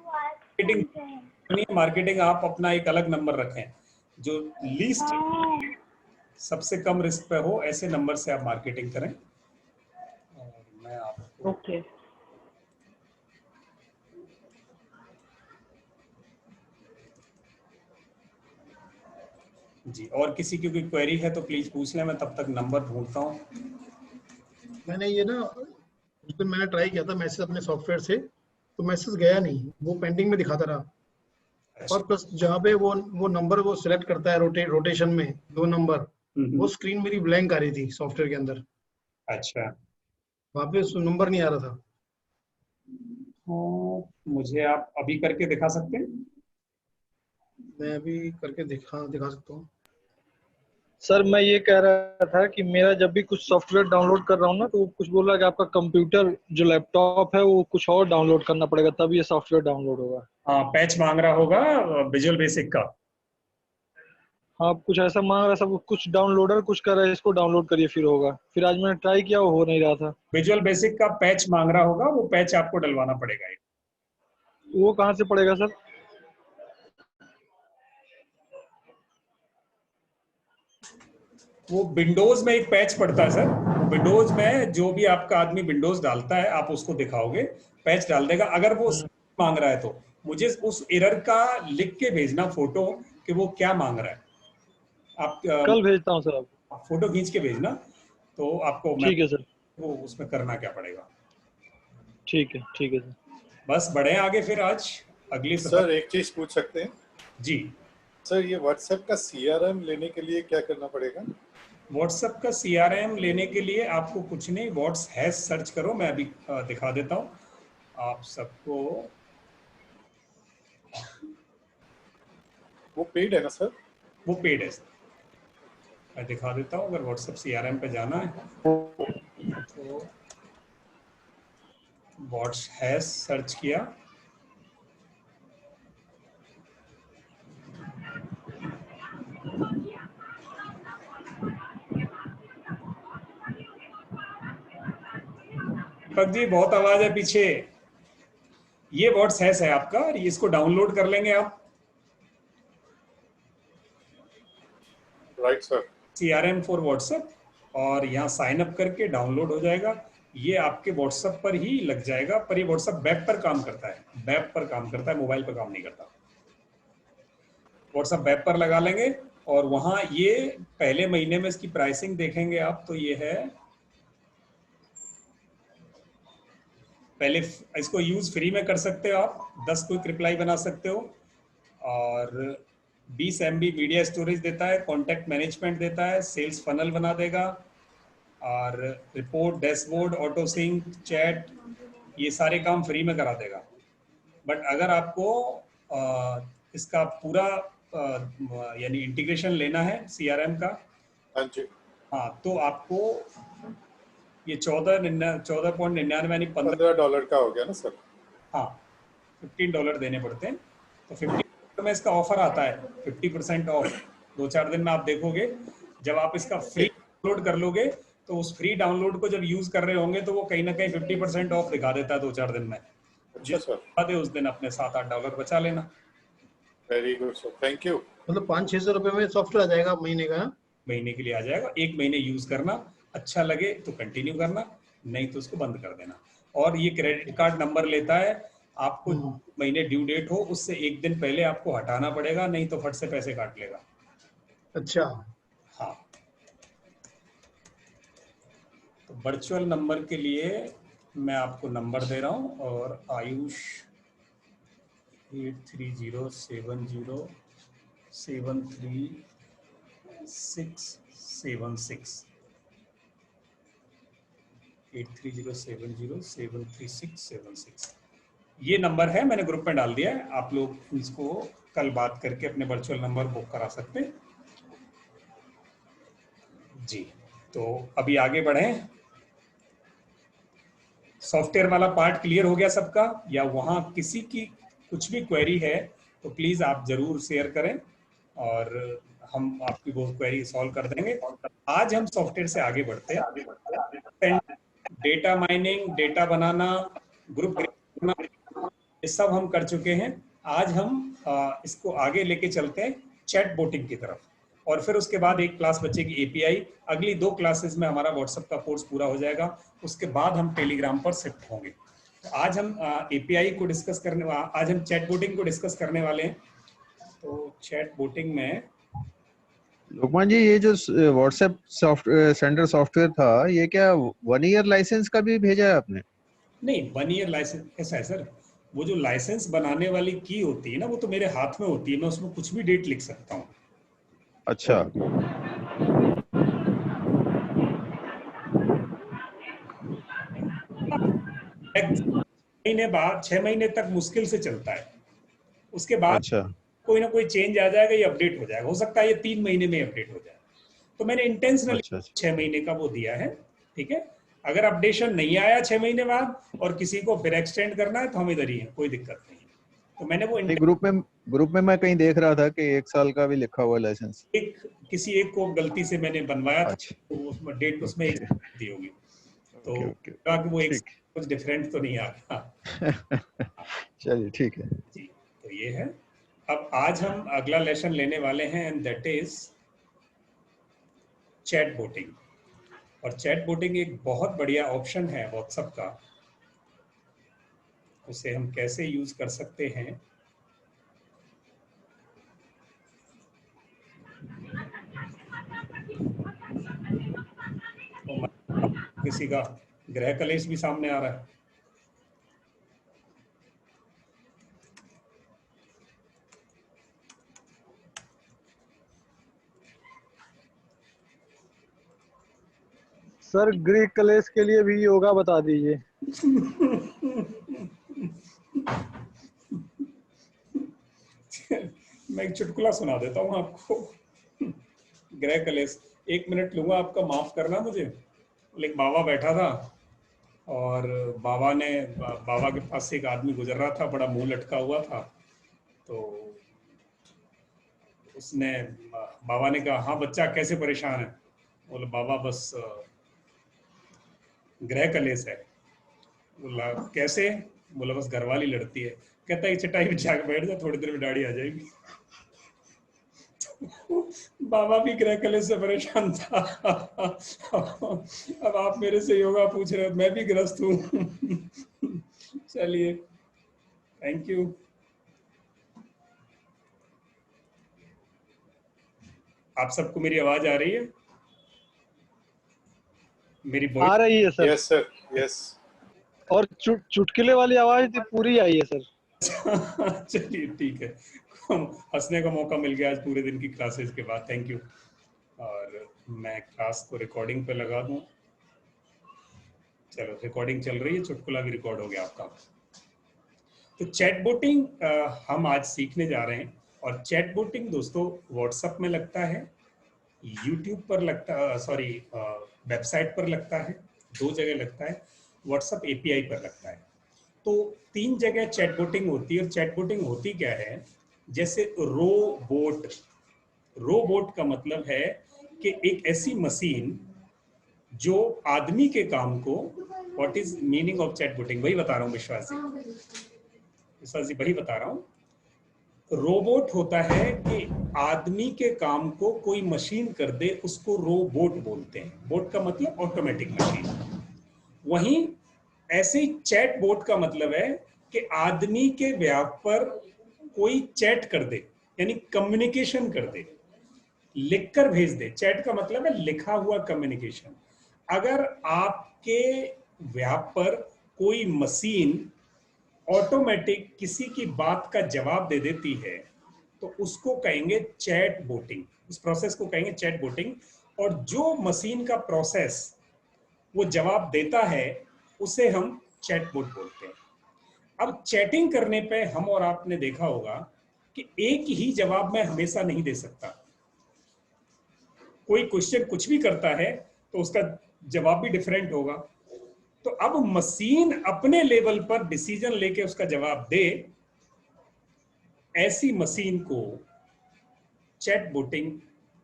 Marketing marketing आप अपना एक अलग नंबर रखें जो लीस्ट सबसे कम रिस्क पे हो, ऐसे नंबर से आप मार्केटिंग करें। और मैं आपको ओके जी, और किसी की कोई क्वेरी है तो प्लीज पूछ लें, मैं तब तक नंबर ढूंढता हूँ। मैंने ये ना उस दिन मैंने ट्राई किया था मैसेज अपने सॉफ्टवेयर से, तो मैसेज गया नहीं, वो पेंडिंग में दिखाता रहा। और प्लस जहाँ पे वो नंबर वो सिलेक्ट करता है रोटेशन में 2 नंबर, वो स्क्रीन मेरी ब्लैंक आ रही थी सॉफ्टवेयर के अंदर। अच्छा, वहाँ पे नंबर नहीं आ रहा था। तो मुझे आप अभी करके दिखा सकते हैं? मैं अभी करके दिखा सकता हूँ। सर, मैं ये कह रहा था कि मेरा जब भी कुछ सॉफ्टवेयर डाउनलोड कर रहा हूँ ना, तो वो कुछ बोल रहा है कि आपका कंप्यूटर जो लैपटॉप है वो कुछ और डाउनलोड करना पड़ेगा तब ये सॉफ्टवेयर डाउनलोड होगा। हाँ, पैच मांग रहा होगा विजुअल बेसिक का। हाँ, कुछ ऐसा मांग रहा है, सब कुछ डाउनलोडर कुछ कर रहा है, इसको डाउनलोड करिए फिर होगा। फिर आज मैंने ट्राई किया, वो हो नहीं रहा था। विजुअल बेसिक का पैच मांग रहा होगा, वो पैच आपको डलवाना पड़ेगा। वो कहाँ से पड़ेगा सर? वो विंडोज में एक पैच पड़ता है सर, विंडोज में जो भी आपका आदमी विंडोज डालता है आप उसको दिखाओगे, पैच डाल देगा। अगर वो मांग रहा है तो मुझे उस एरर का लिख के भेजना फोटो कि वो क्या मांग रहा है। आप कल भेजता हूँ सर आपको। फोटो खींच के भेजना, तो आपको मैं ठीक है सर। वो उसमें करना क्या पड़ेगा। ठीक है सर। बस बढ़े आगे फिर आज अगली सर एक चीज पूछ सकते हैं? जी सर, ये व्हाट्सएप का सीआरएम लेने के लिए क्या करना पड़ेगा? व्हाट्सएप का सीआरएम लेने के लिए आपको कुछ नहीं, व्हाट्स हैश सर्च करो, मैं अभी दिखा देता हूँ आप सबको। वो पेड है ना सर? वो पेड है, मैं दिखा देता हूँ। अगर व्हाट्सएप सीआरएम पे जाना है तो व्हाट्स हैश सर्च किया, दीपक जी बहुत आवाज है पीछे। ये व्हाट्स हैश है आपका, और इसको डाउनलोड कर लेंगे आप। Right sir. CRM for WhatsApp, और यहाँ साइन अप करके डाउनलोड हो जाएगा। ये आपके व्हाट्सएप पर ही लग जाएगा, पर ये व्हाट्सएप वेब पर काम करता है, वेब पर काम करता है, मोबाइल पर काम नहीं करता। व्हाट्सएप वेब पर लगा लेंगे, और वहां ये पहले महीने में इसकी प्राइसिंग देखेंगे आप, तो ये है, पहले इसको यूज फ्री में कर सकते हो आप, 10 क्विक रिप्लाई बना सकते हो, और 20 MB मीडिया स्टोरेज देता है, कॉन्टैक्ट मैनेजमेंट देता है, सेल्स फनल बना देगा, और report, dashboard, auto sync, chat, ये सारे काम फ्री में करा देगा। बट अगर आपको इसका पूरा यानी इंटीग्रेशन लेना है सीआरएम का, हाँ जी। हाँ, तो आपको ये 14.99 यानी $15 का हो गया ना सर? हाँ, $15 देने पड़ते हैं। तो 50 में इसका ऑफर आता है 50% ऑफ। 2-4 दिन में आप देखोगे, जब आप इसका फ्री डाउनलोड कर लोगे, तो उस फ्री डाउनलोड को जब यूज कर रहे होंगे तो वो कहीं ना कहीं 50% ऑफ दिखा देता है 2-4 दिन में। अच्छा सर। दे उस दिन अपने $7-8 बचा लेना। Very good sir, thank you. मतलब 500-600 रुपए में सॉफ्टवेयर आ जाएगा महीने का? महीने के लिए आ जाएगा, 1 महीने यूज करना, अच्छा लगे तो कंटिन्यू करना, नहीं तो उसको बंद कर देना। और ये क्रेडिट कार्ड नंबर लेता है, आपको महीने ड्यू डेट हो उससे 1 दिन पहले आपको हटाना पड़ेगा, नहीं तो फट से पैसे काट लेगा। अच्छा। हाँ, तो वर्चुअल नंबर के लिए मैं आपको नंबर दे रहा हूँ, और आयुष 8307073676 8307073676 ये नंबर है, मैंने ग्रुप में डाल दिया है। आप लोग इसको कल बात करके अपने वर्चुअल नंबर बुक करा सकते हैं जी। तो अभी आगे बढ़ें। सॉफ्टवेयर वाला पार्ट क्लियर हो गया सबका, या वहां किसी की कुछ भी क्वेरी है तो प्लीज आप जरूर शेयर करें, और हम आपकी वो क्वेरी सॉल्व कर देंगे। आज हम सॉफ्टवेयर से आगे बढ़ते हैं। डेटा माइनिंग, डेटा बनाना, ग्रुप करना, ये सब हम कर चुके हैं। आज हम इसको आगे लेके चलते हैं चैट बोटिंग की तरफ, और फिर उसके बाद एक क्लास बचेगी एपीआई। अगली 2 क्लासेस में हमारा व्हाट्सएप का कोर्स पूरा हो जाएगा, उसके बाद हम टेलीग्राम पर शिफ्ट होंगे। तो आज हम एपीआई को डिस्कस करने, आज हम चैट बोटिंग को डिस्कस करने वाले हैं। तो चैट बोटिंग में लोकमान जी, ये जो व्हाट्सएप सेंटर सॉफ्टवेयर था, ये क्या 1 ईयर लाइसेंस का भी भेजा है आपने? नहीं, 1 ईयर लाइसेंस ऐसा है सर, वो जो लाइसेंस बनाने वाली की होती है ना, वो तो मेरे हाथ में होती है, मैं उसमें कुछ भी डेट लिख सकता हूँ। अच्छा, महीने बाद 6 महीने तक मुश्किल से चलता है, उसके बाद अच्छा, कोई ना कोई चेंज आ जाएगा, ये अपडेट हो जाएगा। हो सकता है ये 3 महीने में अपडेट हो जाए, तो मैंने इंटेंशनली अच्छा, 6 महीने का वो दिया है। ठीक है, अगर अपडेशन नहीं आया 6 महीने बाद और किसी को फिर एक्सटेंड करना है तो हम इधर ही हैं, कोई दिक्कत नहीं है। तो मैंने वो नहीं, ग्रुप में मैं कहीं देख रहा था कि 1 साल का भी लिखा हुआ लाइसेंस। किसी एक को गलती से मैंने बनवाया था, अच्छा, तो उसमें डेट उसमें एक दी होगी, तो ओके, कहा कि वो एक ठीक। कुछ डिफरेंट तो नहीं आ गया। चलिए, ठीक है। जी, तो ये है। अब आज हम अगला लेसन लेने वाले हैं, and that is chat boating. और चैट बोटिंग एक बहुत बढ़िया ऑप्शन है व्हाट्सएप का, उसे हम कैसे यूज कर सकते हैं। तो किसी का गृह कलेश भी सामने आ रहा है। सर गृह कलेश के लिए भी योगा बता दीजिए। मैं एक चुटकुला सुना देता हूँ आपको। गृह कलेश, 1 मिनट लूंगा आपका, माफ करना मुझे। एक बाबा बैठा था, और बाबा के पास से एक आदमी गुजर रहा था, बड़ा मुंह लटका हुआ था। तो उसने, बाबा ने कहा, हाँ बच्चा कैसे परेशान है? बोले, बाबा बस गृह कलेश है। बोला कैसे? बोला बस घरवाली लड़ती है। कहता है चटाई में जाकर बैठ जा, थोड़ी देर में दाढ़ी आ जाएगी। बाबा भी गृह कलेश से परेशान था। अब आप मेरे से योगा पूछ रहे हो, मैं भी ग्रस्त हूँ। चलिए, थैंक यू। आप सबको मेरी आवाज आ रही है? मेरी आ रही है सर। Yes sir, yes. और चुटकुले वाली आवाज तो पूरी आई है सर। चलिए ठीक है, हंसने का मौका मिल गया आज पूरे दिन की क्लासेस के बाद, थैंक यू। और मैं क्लास को रिकॉर्डिंग पे लगा दूं। चलो, रिकॉर्डिंग चल रही है, चुटकुला भी रिकॉर्ड हो गया आपका। तो चैट बोटिंग हम आज सीखने जा रहे हैं। और चैट बोटिंग दोस्तों व्हाट्सएप में लगता है, यूट्यूब पर लगता, सॉरी वेबसाइट पर लगता है, 2 जगह लगता है, व्हाट्सएप एपीआई पर लगता है। तो 3 जगह चैट बोटिंग होती है। और चैट बोटिंग होती क्या है? जैसे रोबोट। रोबोट का मतलब है कि एक ऐसी मशीन जो आदमी के काम को, what is meaning of chat boating, वही बता रहा हूँ विश्वास जी, वही बता रहा हूँ। रोबोट होता है कि आदमी के काम को कोई मशीन कर दे, उसको रोबोट बोलते हैं। बोट का मतलब ऑटोमेटिक मशीन। वहीं ऐसे ही चैट बोट का मतलब है कि आदमी के व्यवहार पर कोई चैट कर दे, यानी कम्युनिकेशन कर दे, लिखकर भेज दे। चैट का मतलब है लिखा हुआ कम्युनिकेशन। अगर आपके व्यवहार पर कोई मशीन ऑटोमेटिक किसी की बात का जवाब दे देती है, तो उसको कहेंगे चैट बोटिंग। उस प्रोसेस को कहेंगे चैट बोटिंग। और जो मशीन का प्रोसेस वो जवाब देता है, उसे हम चैट बोट बोलते हैं। अब चैटिंग करने पे हम और आपने देखा होगा कि एक ही जवाब मैं हमेशा नहीं दे सकता। कोई क्वेश्चन कुछ भी करता है तो उसका जवाब भी डिफरेंट होगा। तो अब मशीन अपने लेवल पर डिसीजन लेके उसका जवाब दे, ऐसी मशीन को चैट बोटिंग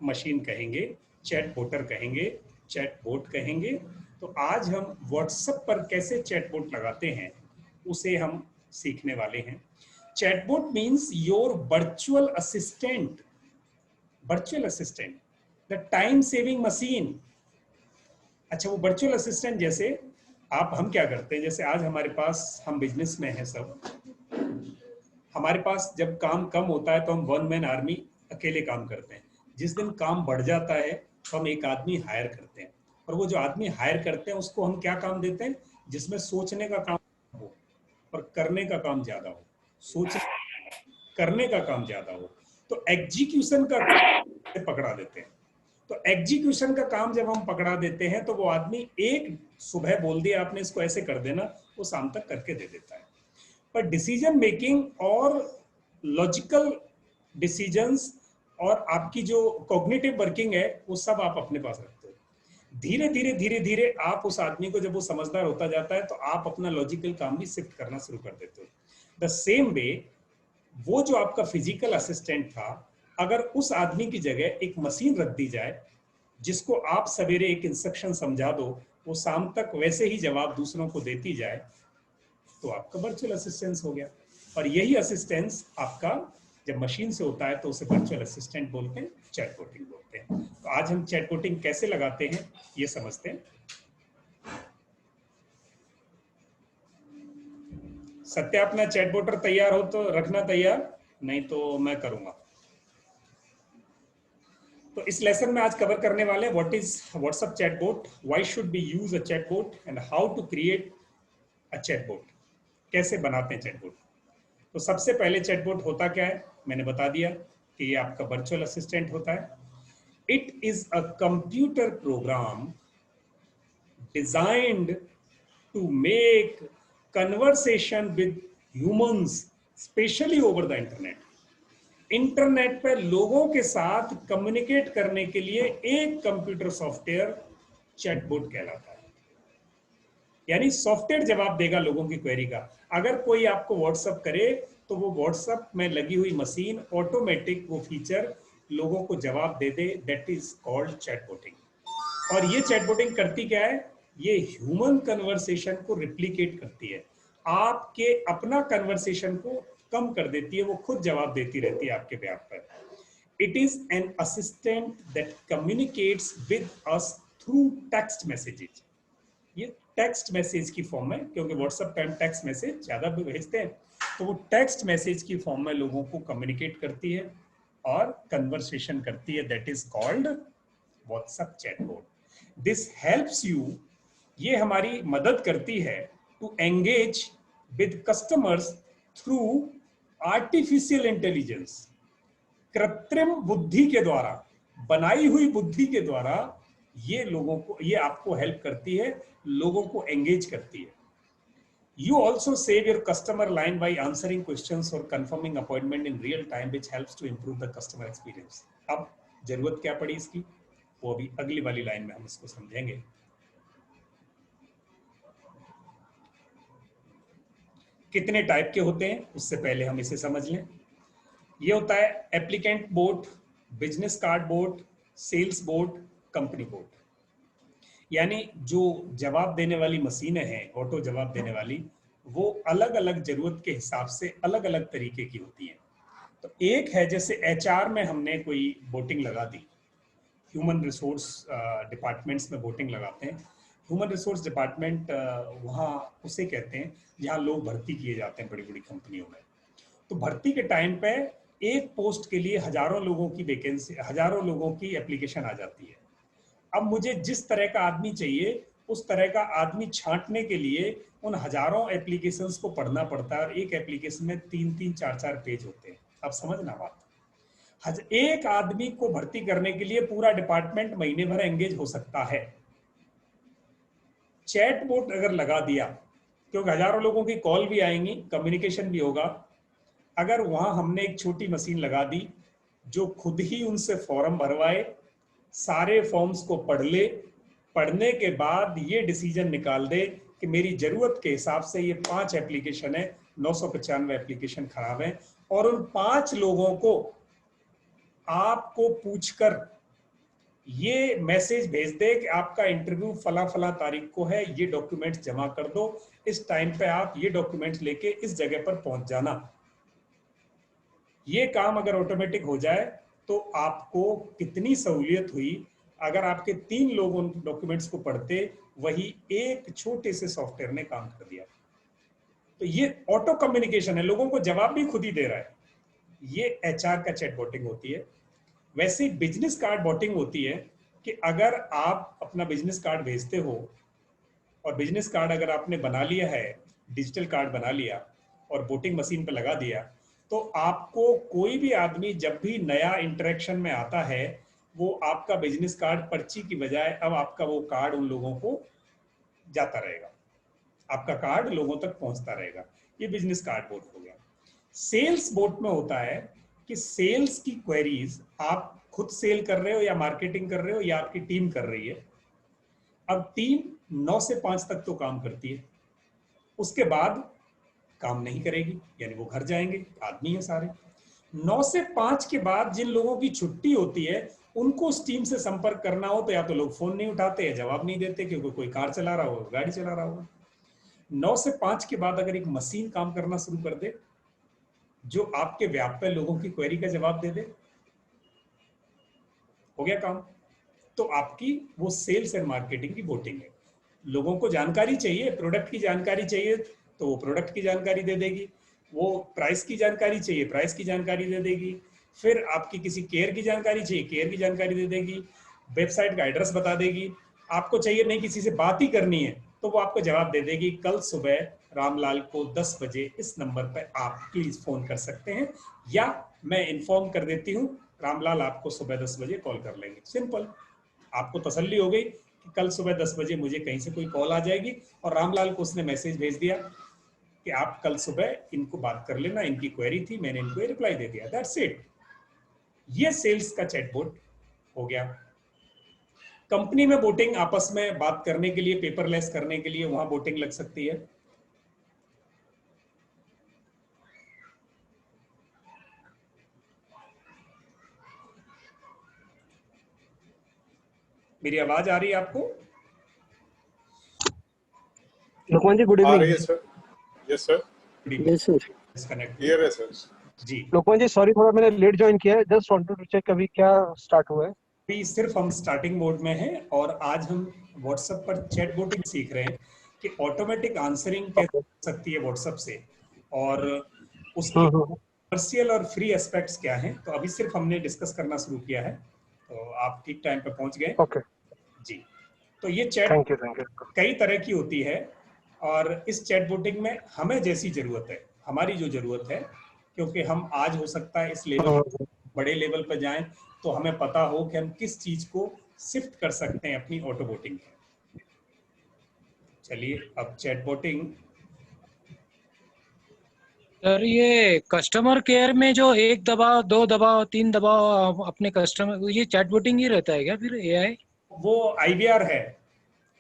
मशीन कहेंगे, चैट बोटर कहेंगे, चैट बोट कहेंगे। तो आज हम व्हाट्सएप पर कैसे चैट बोट लगाते हैं, उसे हम सीखने वाले हैं। Chatbot means your virtual assistant, the time saving machine. अच्छा, वो वर्चुअल असिस्टेंट जैसे हम क्या करते हैं, जैसे आज हमारे पास, हम बिजनेस में हैं सब, हमारे पास जब काम कम होता है तो हम वन मैन आर्मी अकेले काम करते हैं। जिस दिन काम बढ़ जाता है तो हम एक आदमी हायर करते हैं, और वो जो आदमी हायर करते हैं उसको हम क्या काम देते हैं, जिसमें सोचने का काम हो और करने का काम ज्यादा हो, करने का काम ज्यादा हो, तो एग्जीक्यूशन का काम पकड़ा देते हैं। तो एग्जीक्यूशन का काम जब हम पकड़ा देते हैं तो वो आदमी एक सुबह बोल दिया आपने इसको ऐसे कर देना, वो शाम तक करके दे देता है। पर डिसीजन मेकिंग और लॉजिकल डिसीजंस और आपकी जो कॉग्निटिव वर्किंग है वो सब आप अपने पास रखते हो। धीरे धीरे आप उस आदमी को, जब वो समझदार होता जाता है तो आप अपना लॉजिकल काम भी शिफ्ट करना शुरू कर देते हो। द सेम वे, वो जो आपका फिजिकल असिस्टेंट था, अगर उस आदमी की जगह एक मशीन रख दी जाए जिसको आप सवेरे एक इंस्ट्रक्शन समझा दो, वो शाम तक वैसे ही जवाब दूसरों को देती जाए, तो आपका वर्चुअल असिस्टेंस हो गया। और यही असिस्टेंस आपका जब मशीन से होता है तो उसे वर्चुअल असिस्टेंट बोलते हैं, चैटबॉटिंग बोलते हैं। तो आज हम चैटबॉटिंग कैसे लगाते हैं ये समझते हैं। सत्य, अपना चैटबॉटर तैयार हो तो रखना तैयार, नहीं तो मैं करूंगा। तो इस लेसन में आज कवर करने वाले हैं what is WhatsApp chatbot, why should be use a chatbot and how to create a chatbot, कैसे बनाते हैं चैटबॉट। तो सबसे पहले चैटबॉट होता क्या है, मैंने बता दिया कि ये आपका वर्चुअल असिस्टेंट होता है। It is a computer program designed to make conversation with humans, specially over the internet. Internet पर लोगों के साथ कम्युनिकेट करने के लिए एक कंप्यूटर सॉफ्टवेयर चैटबॉट कहलाता है। यानी सॉफ्टवेयर जवाब देगा लोगों की क्वेरी का। अगर कोई आपको व्हाट्सएप करे तो वो व्हाट्सएप में लगी हुई मशीन ऑटोमेटिक वो फीचर लोगों को जवाब दे दे, दैट इज कॉल्ड चैटबॉटिंग। और ये चैटबॉटिंग करती क्या है, ये ह्यूमन कन्वर्सेशन को रिप्लिकेट करती है, आपके अपना कन्वर्सेशन को कम कर देती है, वो खुद जवाब देती रहती है आपके बयान पर। It is an assistant that communicates with us through text messages. ये टेक्स्ट मैसेज की फॉर्म में, क्योंकि व्हाट्सएप पे हम टेक्स्ट मैसेज ज्यादा भेजते हैं, तो वो टेक्स्ट मैसेज की फॉर्म में लोगों को कम्युनिकेट करती है और कन्वर्सेशन करती है, that is called WhatsApp chatbot. This helps you, ये हमारी मदद करती है to engage with customers through artificial intelligence, कृत्रिम बुद्धि के द्वारा, बनाई हुई बुद्धि के द्वारा ये लोगों को, ये आपको हेल्प करती है, लोगों को एंगेज करती है। You also save your customer line by answering questions or confirming appointment in real time, which helps to improve the customer experience. अब जरूरत क्या पड़ी इसकी, वो अभी अगली वाली लाइन में हम इसको समझेंगे। कितने टाइप के होते हैं उससे पहले हम इसे समझ लें। ये होता है applicant bot, business card bot, sales bot, company bot. यानी जो जवाब देने वाली मशीनें हैं, ऑटो जवाब देने वाली, वो अलग अलग जरूरत के हिसाब से अलग अलग तरीके की होती हैं। तो एक है, जैसे एचआर में हमने कोई बोटिंग लगा दी, ह्यूमन रिसोर्स डिपार्टमेंट्स में बोटिंग लगाते हैं। ह्यूमन रिसोर्स डिपार्टमेंट वहाँ उसे कहते हैं जहाँ लोग भर्ती किए जाते हैं बड़ी बड़ी कंपनियों में। तो भर्ती के टाइम पे एक पोस्ट के लिए हजारों लोगों की वैकेंसी, हजारों लोगों की एप्लीकेशन आ जाती है। अब मुझे जिस तरह का आदमी चाहिए उस तरह का आदमी छांटने के लिए उन हजारों एप्लीकेशंस को पढ़ना पड़ता है, और एक एप्लीकेशन में 3-3, 4-4 पेज होते हैं। अब समझना बात, एक आदमी को भर्ती करने के लिए पूरा डिपार्टमेंट महीने भर एंगेज हो सकता है। चैटबॉट अगर लगा दिया, क्योंकि हजारों लोगों की कॉल भी आएंगी, कम्युनिकेशन भी होगा, अगर वहां हमने एक छोटी मशीन लगा दी जो खुद ही उनसे फॉर्म भरवाए, सारे फॉर्म्स को पढ़ ले, पढ़ने के बाद ये डिसीजन निकाल दे कि मेरी जरूरत के हिसाब से ये 5 एप्लीकेशन है, 995 एप्लीकेशन खराब है, और उन 5 लोगों को आपको पूछकर ये मैसेज भेज दे कि आपका इंटरव्यू फला फला तारीख को है, ये डॉक्यूमेंट्स जमा कर दो, इस टाइम पे आप ये डॉक्यूमेंट्स लेके इस जगह पर पहुंच जाना। ये काम अगर ऑटोमेटिक हो जाए तो आपको कितनी सहूलियत हुई। अगर आपके 3 लोग उन डॉक्यूमेंट्स को पढ़ते, वही एक छोटे से सॉफ्टवेयर ने काम कर दिया। तो ये ऑटो कम्युनिकेशन है, लोगों को जवाब भी खुद ही दे रहा है। ये एचआर का चैट बॉटिंग होती है। वैसे बिजनेस कार्ड बॉटिंग होती है कि अगर आप अपना बिजनेस कार्ड भेजते हो और बिजनेस कार्ड अगर आपने बना लिया है, डिजिटल कार्ड बना लिया और वोटिंग मशीन पे लगा दिया, तो आपको कोई भी आदमी जब भी नया इंटरेक्शन में आता है, वो आपका बिजनेस कार्ड पर्ची की बजाय अब आपका वो कार्ड उन लोगों को जाता रहेगा, आपका कार्ड लोगों तक पहुंचता रहेगा। ये बिजनेस कार्ड बोट हो गया। सेल्स बोट में होता है कि सेल्स की क्वेरीज आप खुद सेल कर रहे हो या मार्केटिंग कर रहे हो या आपकी टीम कर रही है। अब टीम 9 से 5 तक तो काम करती है, उसके बाद काम नहीं करेगी, यानी वो घर जाएंगे, आदमी है सारे। 9 से 5 के बाद जिन लोगों की छुट्टी होती है, उनको उस टीम से संपर्क करना हो तो या तो लोग फोन नहीं उठाते या जवाब नहीं देते, क्योंकि कोई कार चला रहा होगा, गाड़ी चला रहा होगा। 9 से 5 के बाद अगर एक मशीन काम करना शुरू कर दे जो आपके व्यापार लोगों की क्वेरी का जवाब दे दे, हो गया काम। तो आपकी वो सेल्स एंड मार्केटिंग की वोटिंग है। लोगों को जानकारी चाहिए, प्रोडक्ट की जानकारी चाहिए तो वो प्रोडक्ट की जानकारी दे देगी, वो प्राइस की जानकारी चाहिए, प्राइस की जानकारी दे देगी, फिर आपकी किसी केयर की जानकारी चाहिए, केयर की जानकारी दे देगी, वेबसाइट का एड्रेस बता देगी। आपको चाहिए नहीं किसी से बात ही करनी है तो वो आपको जवाब दे देगी, कल सुबह रामलाल को 10 बजे इस नंबर पर आप प्लीज फोन कर सकते हैं, या मैं इन्फॉर्म कर देती हूँ रामलाल आपको सुबह 10 बजे कॉल कर लेंगे। सिंपल, आपको तसल्ली हो गई कि कल सुबह 10 बजे मुझे कहीं से कोई कॉल आ जाएगी और रामलाल को उसने मैसेज भेज दिया कि आप कल सुबह इनको बात कर लेना, इनकी क्वेरी थी, मैंने इनको रिप्लाई दे दिया। That's it. ये सेल्स का चैटबॉट हो गया। कंपनी में वोटिंग, आपस में बात करने के लिए, पेपरलेस करने के लिए वहां वोटिंग लग सकती है। मेरी आवाज आ रही है आपको? लोकमान जी गुड आ रही इवनिंग। है sir. Yes sir. Yes sir. Disconnect clear है सर जी। लोकमान जी सॉरी, थोड़ा मैंने लेट ज्वाइन किया है, जस्ट वांटेड टू चेक अभी क्या स्टार्ट हुआ है। अभी सिर्फ हम स्टार्टिंग मोड में हैं और आज हम व्हाट्सएप पर चैट बोटिंग सीख रहे हैं कि ऑटोमेटिक आंसरिंग कैसे हो सकती है व्हाट्सएप से, और उसके कमर्शियल और फ्री एस्पेक्ट्स क्या हैं। तो अभी सिर्फ हमने डिस्कस करना शुरू किया है, तो आप ठीक टाइम पे पहुंच गए। ओके जी। तो ये चैट थैंक यू कई तरह की होती है और इस चैट बोटिंग में हमें जैसी जरूरत है, हमारी जो जरूरत है, क्योंकि हम आज हो सकता है इस लेवल, बड़े लेवल पर जाएं तो हमें पता हो कि हम किस चीज को शिफ्ट कर सकते हैं अपनी ऑटो बोटिंग में। चलिए अब चैट बोटिंग। सर ये कस्टमर केयर में जो 1 दबाव 2 दबाव 3 दबाव अपने कस्टमर, ये चैटबॉटिंग ही रहता है क्या फिर एआई? वो आईवीआर है।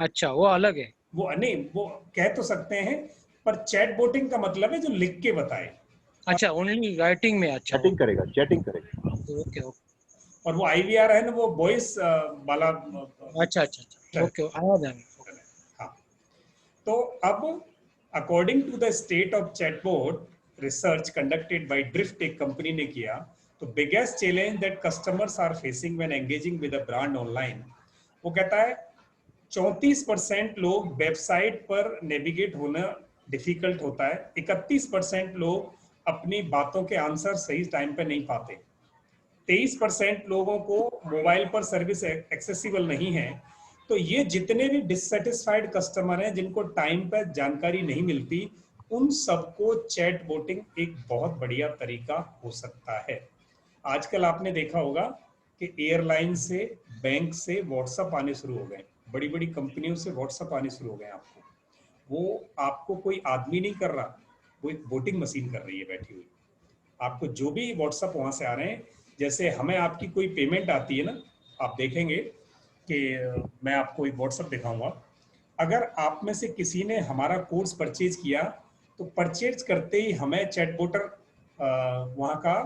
अच्छा, वो अलग है। वो नहीं, वो कह तो सकते हैं, पर चैट बोटिंग का मतलब है जो लिख के बताए। अच्छा, ओनली राइटिंग में। अच्छा, चैटिंग करेगा, चैटिंग करेगा। Okay okay. और वो आईवीआर है ना, वो वॉइस वाला। अच्छा अच्छा अच्छा, ओके, आया ध्यान। हाँ। तो अब according to the state of chatbot research conducted by Drift, एक कंपनी ने किया, तो biggest challenge that customers are facing when engaging with a brand online, वो कहता है 34% लोग वेबसाइट पर नेविगेट होना डिफिकल्ट होता है, 31% लोग अपनी बातों के आंसर सही टाइम पे नहीं पाते, 23% लोगों को मोबाइल पर सर्विस एक्सेसिबल नहीं है। तो ये जितने भी डिससेटिस्फाइड कस्टमर हैं जिनको टाइम पर जानकारी नहीं मिलती, उन सबको चैट बोटिंग एक बहुत बढ़िया तरीका हो सकता है। आजकल आपने देखा होगा कि एयरलाइन से, बैंक से व्हाट्सएप आने शुरू हो गए, बड़ी बड़ी कंपनियों से व्हाट्सएप आने शुरू हो गए। आपको वो, आपको कोई आदमी नहीं कर रहा, वो एक वोटिंग मशीन कर रही है बैठी हुई। आपको जो भी व्हाट्सएप वहां से आ रहे हैं, जैसे हमें आपकी कोई पेमेंट आती है ना, आप देखेंगे कि मैं आपको एक व्हाट्सएप दिखाऊंगा, अगर आप में से किसी ने हमारा कोर्स परचेज किया तो परचेज करते ही हमें चैटबोटर वहाँ का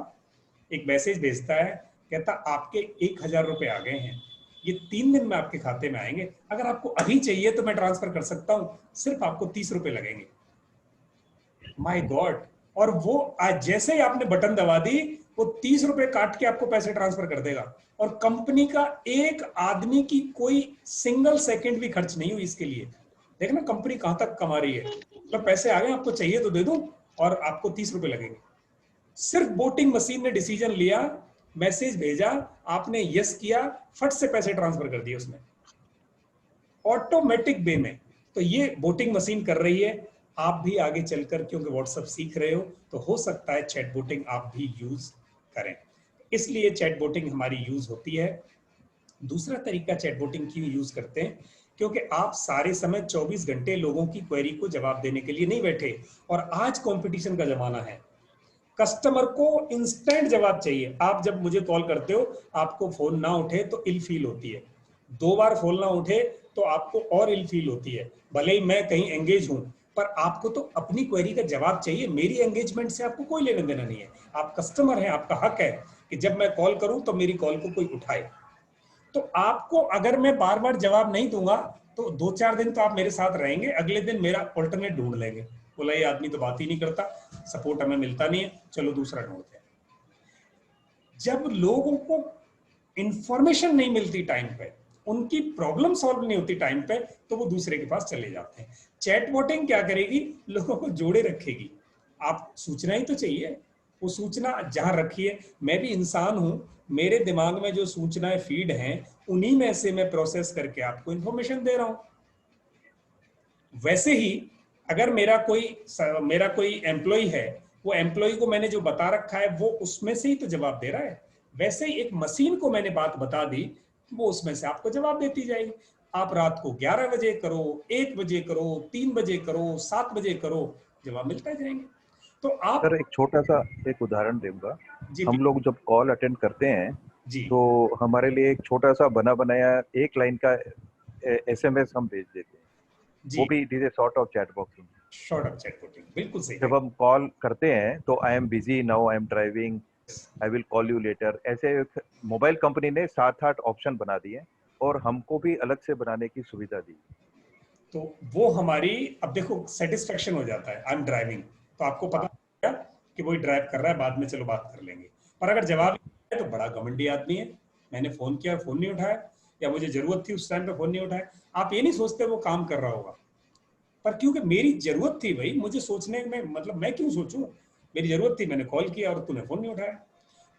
एक मैसेज भेजता है, कहता आपके 1000 रुपये आ गए हैं, ये 3 दिन में आपके खाते में आएंगे। अगर आपको अभी चाहिए तो मैं ट्रांसफर कर सकता हूं, सिर्फ आपको 30 रुपए लगेंगे। My God. और वो आज जैसे ही आपने बटन दबा दी, वो 30 रुपए काट के आपको पैसे ट्रांसफर कर देगा। और कंपनी का एक आदमी की कोई सिंगल सेकंड भी खर्च नहीं हुई इसके लिए। देखना कंपनी कहां तक कमा रही है। तो पैसे आ गए, आपको चाहिए तो दे दूं, और आपको 30 रुपए लगेंगे। सिर्फ वोटिंग मशीन ने डिसीजन लिया, मैसेज भेजा, आपने यस किया, फट से पैसे ट्रांसफर कर दिए उसने, ऑटोमेटिक वे में। तो ये वोटिंग मशीन कर रही है। आप भी आगे चलकर, क्योंकि व्हाट्सएप सीख रहे हो, तो हो सकता है चैट बोटिंग आप भी यूज करें। इसलिए चैट बोटिंग हमारी यूज होती है। दूसरा तरीका चैट बोटिंग क्यों यूज करते हैं, क्योंकि आप सारे समय 24 घंटे लोगों की क्वेरी को जवाब देने के लिए नहीं बैठे। और आज कंपटीशन का जमाना है, कस्टमर को इंस्टेंट जवाब चाहिए। आप जब मुझे कॉल करते हो, आपको फोन ना उठे तो इल फील होती है, 2 बार फोन ना उठे तो आपको और इल फील होती है, भले ही मैं कहीं एंगेज हूं, पर आपको तो अपनी क्वेरी का जवाब चाहिए। मेरी एंगेजमेंट से आपको कोई लेना देना नहीं है। आप कस्टमर हैं, आपका हक है कि जब मैं कॉल करूं तो मेरी कॉल को कोई उठाए। तो आपको अगर मैं बार बार जवाब नहीं दूंगा तो 2-4 दिन तो आप मेरे साथ रहेंगे, अगले दिन मेरा ऑल्टरनेट ढूंढ लेंगे, बोला ये आदमी तो बात ही नहीं करता, सपोर्ट हमें मिलता नहीं है, चलो दूसरा ढूंढते हैं। जब लोगों को इंफॉर्मेशन नहीं मिलती टाइम पे, उनकी प्रॉब्लम सॉल्व नहीं होती टाइम पे, तो वो दूसरे के पास चले जाते हैं। चैट बोटिंग क्या करेगी, लोगों को जोड़े रखेगी। आप सूचना ही तो चाहिए, वो सूचना जहां रखिए। मैं भी इंसान हूं, मेरे दिमाग में जो सूचनाएं फीड हैं, उन्हीं में से मैं प्रोसेस करके आपको इंफॉर्मेशन दे रहा हूं। वैसे ही अगर मेरा कोई एम्प्लॉय है, वो एम्प्लॉय को मैंने जो बता रखा है वो उसमें से ही तो जवाब दे रहा है। वैसे ही एक मशीन को मैंने बात बता दी, वो उसमें से आपको जवाब देती जाएगी। आप रात को 11 बजे करो, 1 बजे करो, 3 बजे करो, 7 बजे करो, जवाब मिलता जाएंगे। तो आप सर एक छोटा सा एक उदाहरण दूंगा। जी हम लोग जब कॉल अटेंड करते हैं जी तो हमारे लिए एक छोटा सा बना बनाया 1 लाइन का SMS हम भेज देते हैं, जी, वो भी it is a sort of chat box. Short of chat boating, बिल्कुल सही। जब हम कॉल करते हैं तो I am busy now, I am driving, I will call you later, ऐसे मोबाइल कंपनी ने 7-8 ऑप्शन बना दिए और हमको भी अलग से बनाने की सुविधा दी। तो वो हमारी, अब देखो सेटिस्फेक्शन हो जाता है, आई एम ड्राइविंग, तो आपको पता है कि वो ड्राइव कर रहा है, बाद में चलो बात कर लेंगे। पर अगर जवाब है तो बड़ा घमंडी आदमी है, मैंने फोन किया, फोन नहीं उठाया, या मुझे जरूरत थी उस टाइम पे फोन नहीं उठाया। आप ये नहीं सोचते वो काम कर रहा होगा, पर क्योंकि मेरी जरूरत थी भाई, मुझे सोचने में मतलब मैं क्यों सोचूं, मेरी जरूरत थी, मैंने कॉल किया और तूने फोन नहीं उठाया।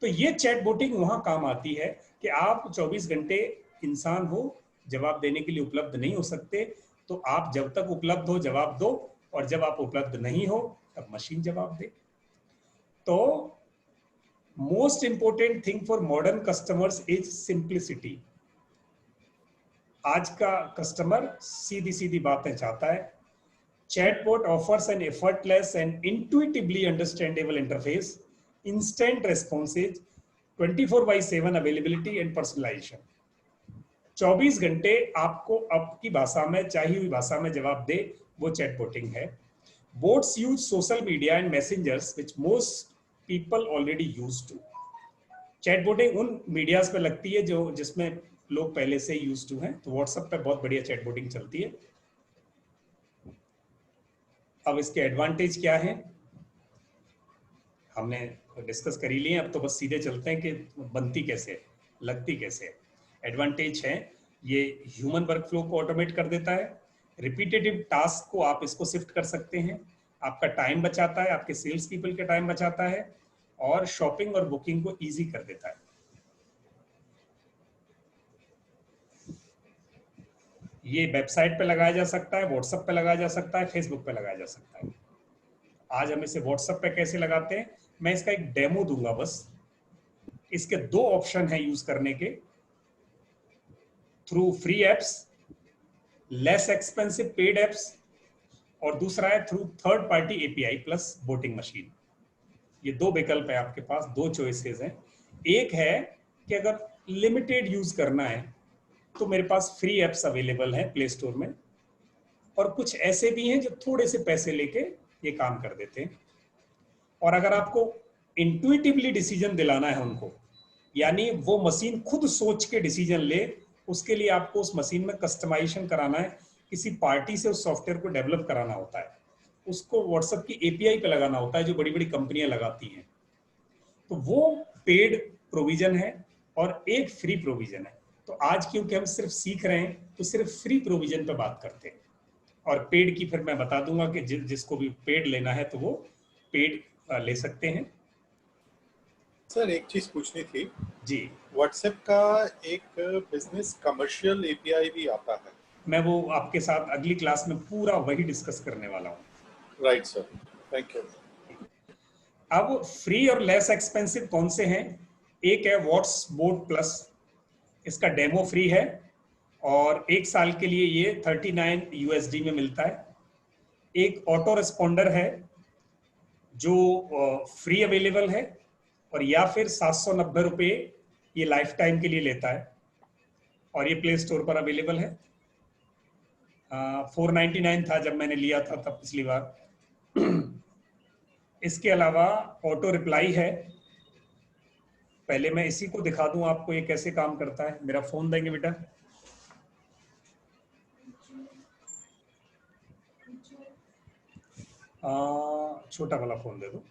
तो ये चैट बोटिंग वहां काम आती है कि आप 24 घंटे इंसान हो, जवाब देने के लिए उपलब्ध नहीं हो सकते, तो आप जब तक उपलब्ध हो जवाब दो, और जब आप उपलब्ध नहीं हो तब मशीन जवाब दे। तो most important thing for modern customers is simplicity. आज का कस्टमर सीधी सीधी बातें चाहता है। Chatbot offers an effortless and intuitively understandable interface, instant responses, 24/7 availability and personalization. 24 घंटे आपको आपकी भाषा में, चाहिए हुई भाषा में जवाब दे, वो चैटबोटिंग है। Bots use social media and messengers which most people already used to. चैटबोटिंग उन मीडियाज पे लगती है जो जिसमें लोग पहले से यूज टू हैं। तो व्हाट्सएप पे बहुत बढ़िया चैटबोटिंग चलती है। अब इसके एडवांटेज क्या है हमने डिस्कस कर ही लिए, अब तो बस सीधे चलते हैं कि बनती कैसे, लगती कैसे। एडवांटेज है, ये ह्यूमन वर्कफ्लो को ऑटोमेट कर देता है, रिपीटेटिव टास्क को आप इसको शिफ्ट कर सकते हैं, आपका टाइम बचाता है, आपके सेल्स पीपल का टाइम बचाता है, और शॉपिंग और बुकिंग को इजी कर देता है। ये वेबसाइट पे लगाया जा सकता है, व्हाट्सएप पे लगाया जा सकता है, फेसबुक पे लगाया जा सकता है। आज हम इसे व्हाट्सएप पे कैसे लगाते हैं, मैं इसका एक डेमो दूंगा बस। इसके 2 ऑप्शन है यूज करने के, through free apps, less expensive paid apps, और दूसरा है through third party API plus boating machine. ये 2 विकल्प है आपके पास, 2 चॉइसेस हैं। एक है कि अगर लिमिटेड यूज करना है तो मेरे पास फ्री एप्स अवेलेबल हैं प्ले स्टोर में, और कुछ ऐसे भी हैं जो थोड़े से पैसे लेके ये काम कर देते हैं। और अगर आपको इंट्यूटिवली डिसीजन दिलाना है उनको, यानी वो मशीन खुद सोच के डिसीजन ले, उसके लिए आपको उस मशीन में कस्टमाइजेशन कराना है, किसी पार्टी से उस सॉफ्टवेयर को डेवलप कराना होता है, उसको व्हाट्सएप की एपीआई पे लगाना होता है जो बड़ी बड़ी कंपनियां लगाती हैं। तो वो पेड प्रोविजन है और एक फ्री प्रोविजन है। तो आज क्योंकि हम सिर्फ सीख रहे हैं तो सिर्फ फ्री प्रोविजन पे बात करते हैं, और पेड की फिर मैं बता दूंगा कि जिसको भी पेड लेना है तो वो पेड ले सकते हैं। सर एक चीज पूछनी थी, जी, व्हाट्सएप का एक बिजनेस कमर्शियल एपीआई भी आता है। मैं वो आपके साथ अगली क्लास में पूरा वही डिस्कस करने वाला हूँ। Right sir, thank you. अब फ्री और लेस एक्सपेंसिव कौन से हैं? एक है व्हाट्स बोट प्लस, इसका डेमो फ्री है और एक साल के लिए ये 39 यूएसडी में मिलता है। एक ऑटो रिस्पॉन्डर है जो फ्री अवेलेबल है, और या फिर 790 रुपये ये लाइफ टाइम के लिए लेता है, और ये प्ले स्टोर पर अवेलेबल है। 499 था जब मैंने लिया था तब पिछली बार। इसके अलावा ऑटो रिप्लाई है। पहले मैं इसी को दिखा दूं आपको ये कैसे काम करता है। मेरा फोन देंगे बेटा? छोटा वाला फोन दे दो।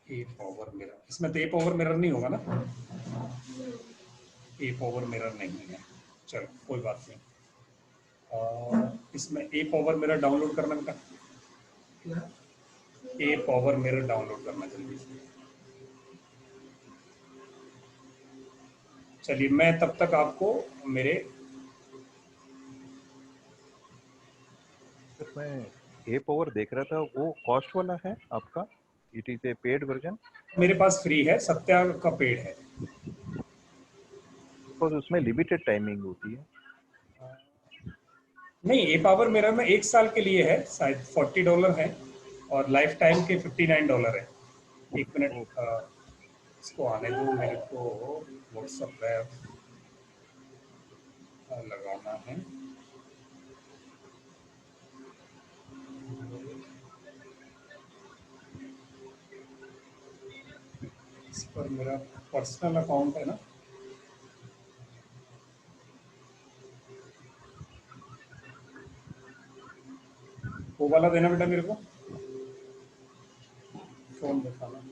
ए पावर मिरर, इसमें तो ए पावर मिरर नहीं होगा ना? ए पावर मिरर नहीं है, चलो कोई बात नहीं। इसमें ए पावर मिरर डाउनलोड करना बेटा, ए पावर मिरर डाउनलोड करना जल्दी से। चलिए मैं तब तक आपको मेरे मैं ए पावर देख रहा था, वो कॉस्ट वाला है आपका? It is a paid version? मेरे पास फ्री है, सत्या का पेड है। बिकॉज उसमें लिमिटेड टाइमिंग होती है। नहीं, ए पावर मिरर में एक साल के लिए है, शायद $40 है, और लाइफ टाइम के $59 है। एक मिनट, इसको आने दो मेरे को। व्हाट्सएप पे लगाना है। इस पर मेरा पर्सनल अकाउंट है ना, वो वाला देना बेटा मेरे को, फोन दिखाना।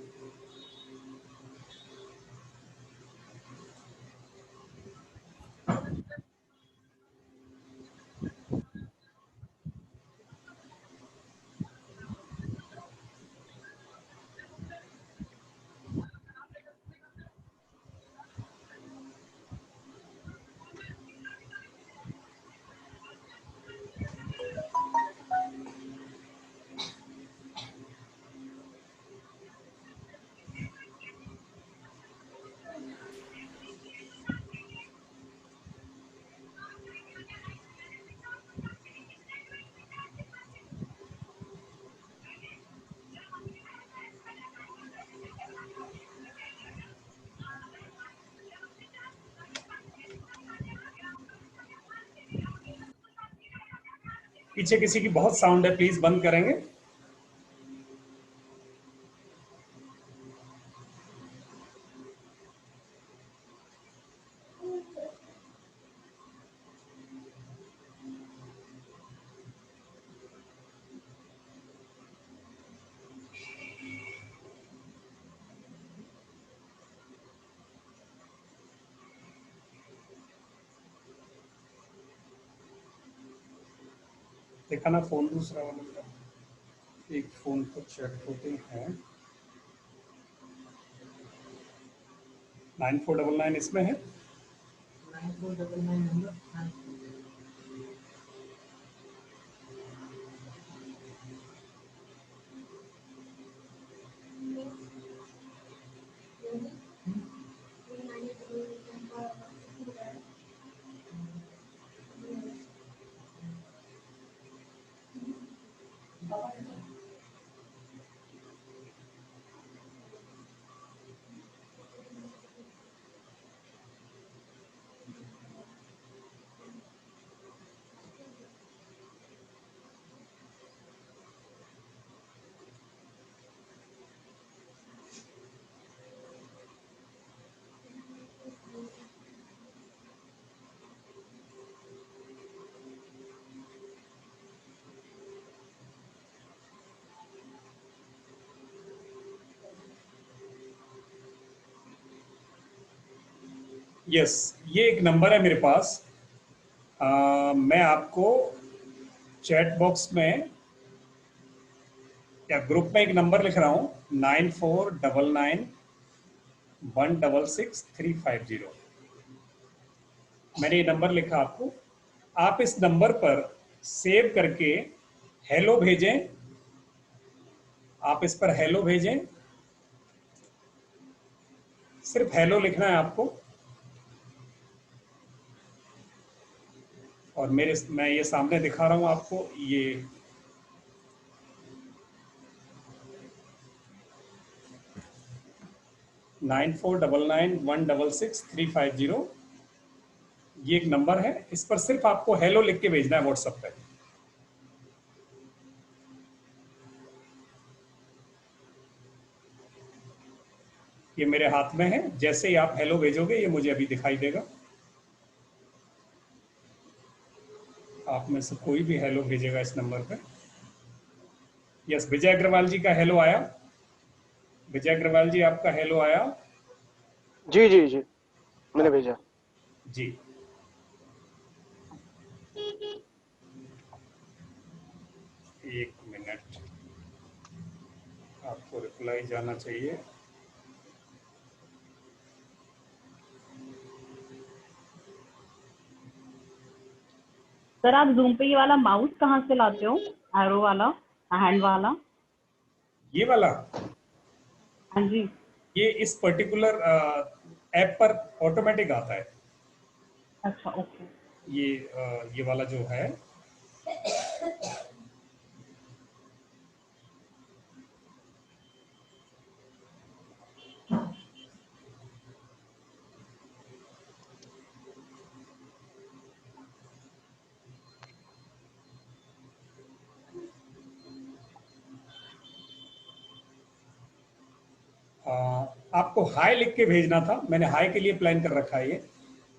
पीछे किसी की बहुत साउंड है, प्लीज बंद करेंगे? देखा ना फोन दूसरा वाला मेरा, एक फोन को चेक होते हैं। 9499 इसमें है। यस, ये एक नंबर है मेरे पास। मैं आपको चैट बॉक्स में या ग्रुप में एक नंबर लिख रहा हूँ, 9499166350। मैंने ये नंबर लिखा आपको। आप इस नंबर पर सेव करके हेलो भेजें। आप इस पर हेलो भेजें, सिर्फ हेलो लिखना है आपको। और मैं ये सामने दिखा रहा हूं आपको, ये $9499166350 ये एक नंबर है। इस पर सिर्फ आपको हेलो लिख के भेजना है व्हाट्सएप पे। ये मेरे हाथ में है, जैसे ही आप हेलो भेजोगे ये मुझे अभी दिखाई देगा। आप में से कोई भी हेलो भेजेगा इस नंबर पे। यस, विजय अग्रवाल जी का हेलो आया। विजय अग्रवाल जी, आपका हेलो आया? जी जी जी, मैंने भेजा जी। एक मिनट, आपको रिप्लाई जाना चाहिए। सर आप जूम पे ये वाला माउस कहाँ से लाते हो, एरो वाला, हैंड वाला? ये वाला? हाँ जी। ये इस पर्टिकुलर ऐप पर ऑटोमेटिक आता है। अच्छा, ओके। ये वाला जो है, आपको हाई लिख के भेजना था। मैंने हाई के लिए प्लान कर रखा है ये।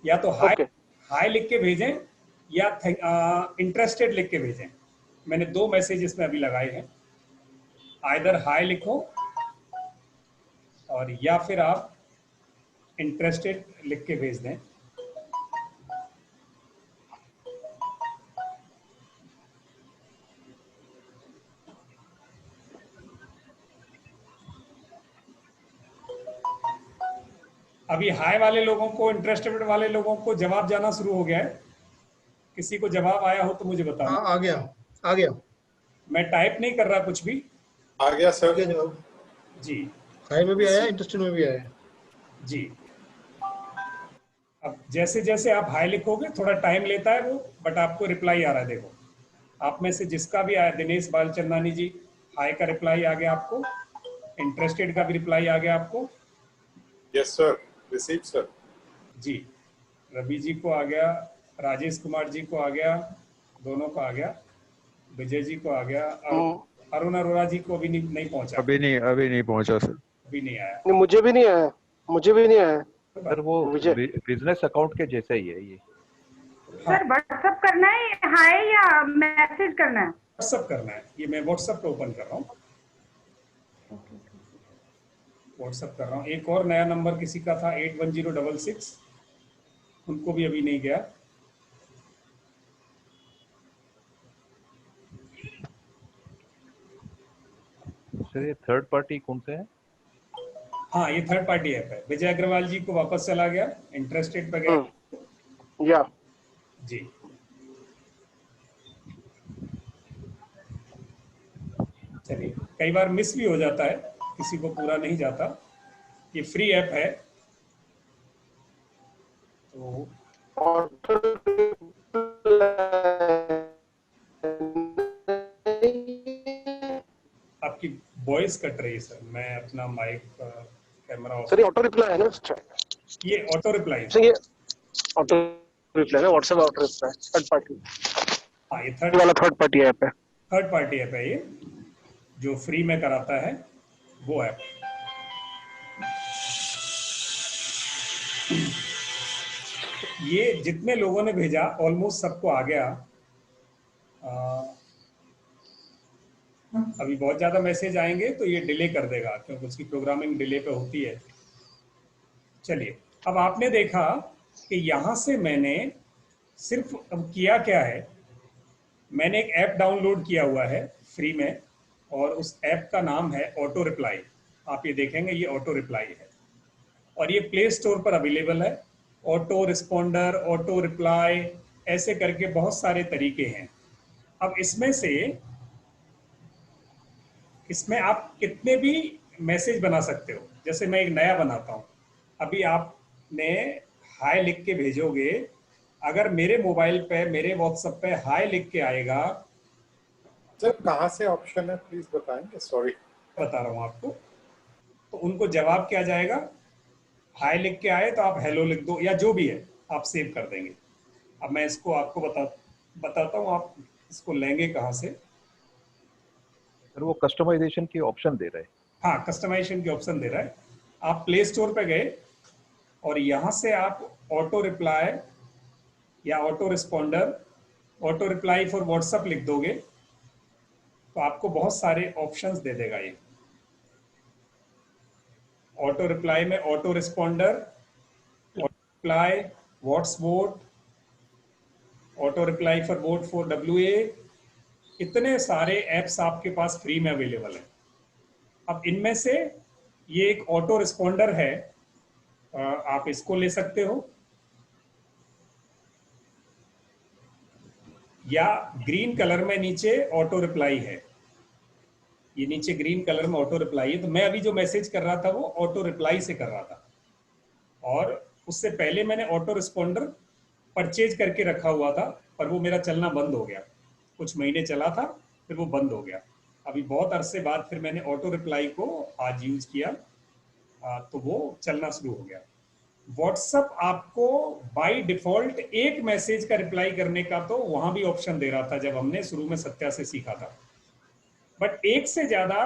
या तो हाई ओके। हाई लिख के भेजें या इंटरेस्टेड लिख के भेजें। मैंने 2 मैसेज इसमें अभी लगाए हैं। आइदर हाई लिखो और या फिर आप इंटरेस्टेड लिख के भेज दें। अभी हाई वाले लोगों को, इंटरेस्टेड वाले लोगों को जवाब जाना शुरू हो गया है। किसी को जवाब आया हो तो मुझे हाँ, बताना। आ गया, आ गया, मैं टाइप नहीं कर रहा कुछ भी। आ गया आ सर। गया जवाब। जी हाई में भी आया, इंटरेस्टेड में भी आया। जी। अब जैसे जैसे आप हाई लिखोगे थोड़ा टाइम लेता है वो, बट आपको रिप्लाई आ रहा है। देखो, आप में से जिसका भी आया, दिनेश बालचंदानी जी, हाई का रिप्लाई आ गया आपको। इंटरेस्टेड का भी रिप्लाई आ गया आपको। Yes sir, receive sir. जी, रवि जी को आ गया, राजेश कुमार जी को आ गया, दोनों को आ गया, विजय जी को आ गया, अरुण अरोड़ा जी को अभी नहीं पहुंचा। अभी नहीं पहुंचा सर। अभी नहीं आया। नहीं, मुझे भी नहीं आया, मुझे भी नहीं आया सर वो विजय। बिजनेस अकाउंट के जैसा ही है ये। सर व्हाट्सएप करना है हाय या मैसेज करना है? व्हाट्सएप करना है। ये मैं व्हाट्सएप पे ओपन कर रहा हूँ। व्हाट्सएप कर रहा हूँ। एक और नया नंबर किसी का था 81066, उनको भी अभी नहीं गया। सर ये थर्ड पार्टी कौन सा है? हाँ, ये थर्ड पार्टी ऐप है। विजय अग्रवाल जी को वापस चला गया, इंटरेस्टेड पे गया। या जी, चलिए, कई बार मिस भी हो जाता है, किसी को पूरा नहीं जाता। ये फ्री ऐप है तो आपकी वॉइस कट रही है सर। मैं अपना माइक कैमरा ऑफ। सर ये ऑटो रिप्लाई है ना? ये ऑटो रिप्लाई सर ये ऑटो रिप्लाई है, WhatsApp auto reply, third party. हाँ, ये थर्ड पार्टी ऐप है। थर्ड पार्टी ऐप है ये, जो फ्री में कराता है वो ऐप। ये जितने लोगों ने भेजा ऑलमोस्ट सबको आ गया। अभी बहुत ज्यादा मैसेज आएंगे तो ये डिले कर देगा, क्योंकि उसकी प्रोग्रामिंग डिले पे होती है। चलिए, अब आपने देखा कि यहाँ से मैंने सिर्फ अब किया क्या है, मैंने एक ऐप डाउनलोड किया हुआ है फ्री में, और उस ऐप का नाम है ऑटो रिप्लाई। आप ये देखेंगे ये ऑटो रिप्लाई है, और ये प्ले स्टोर पर अवेलेबल है। ऑटो रिस्पॉन्डर, ऑटो रिप्लाई, ऐसे करके बहुत सारे तरीके हैं। अब इसमें आप कितने भी मैसेज बना सकते हो। जैसे मैं एक नया बनाता हूँ, अभी आपने हाय लिख के भेजोगे, अगर मेरे मोबाइल पे, मेरे व्हाट्सएप पे हाय लिख के आएगा, सर कहाँ से ऑप्शन है प्लीज बताएंगे, सॉरी। बता रहा हूँ आपको, तो उनको जवाब क्या जाएगा, हाय लिख के आए तो आप हेलो लिख दो या जो भी है आप सेव कर देंगे। अब मैं इसको आपको बताता हूँ, आप इसको लेंगे कहाँ से। सर वो कस्टमाइजेशन की ऑप्शन दे रहे हैं। हाँ, कस्टमाइजेशन की ऑप्शन दे रहा है। आप प्ले स्टोर पे गए और यहाँ से आप ऑटो रिप्लाई या auto responder, auto reply for WhatsApp लिख दोगे तो आपको बहुत सारे ऑप्शंस दे देगा ये। ऑटो रिप्लाई में auto responder, auto reply, what's vote, auto reply for vote for WA, इतने सारे ऐप्स आपके पास फ्री में अवेलेबल है। अब इनमें से ये एक ऑटो रिस्पॉन्डर है, आप इसको ले सकते हो, या ग्रीन कलर में नीचे ऑटो रिप्लाई है, ये नीचे ग्रीन कलर में ऑटो रिप्लाई है। तो मैं अभी जो मैसेज कर रहा था वो ऑटो रिप्लाई से कर रहा था, और उससे पहले मैंने ऑटो रिस्पॉन्डर परचेज करके रखा हुआ था, पर वो मेरा चलना बंद हो गया। कुछ महीने चला था, फिर वो बंद हो गया। अभी बहुत अरसे बाद फिर मैंने ऑटो रिप्लाई को आज यूज किया, तो वो चलना शुरू हो गया। व्हाट्सएप आपको बाय डिफॉल्ट एक मैसेज का रिप्लाई करने का तो वहां भी ऑप्शन दे रहा था जब हमने शुरू में सत्या से सीखा था, बट एक से ज्यादा,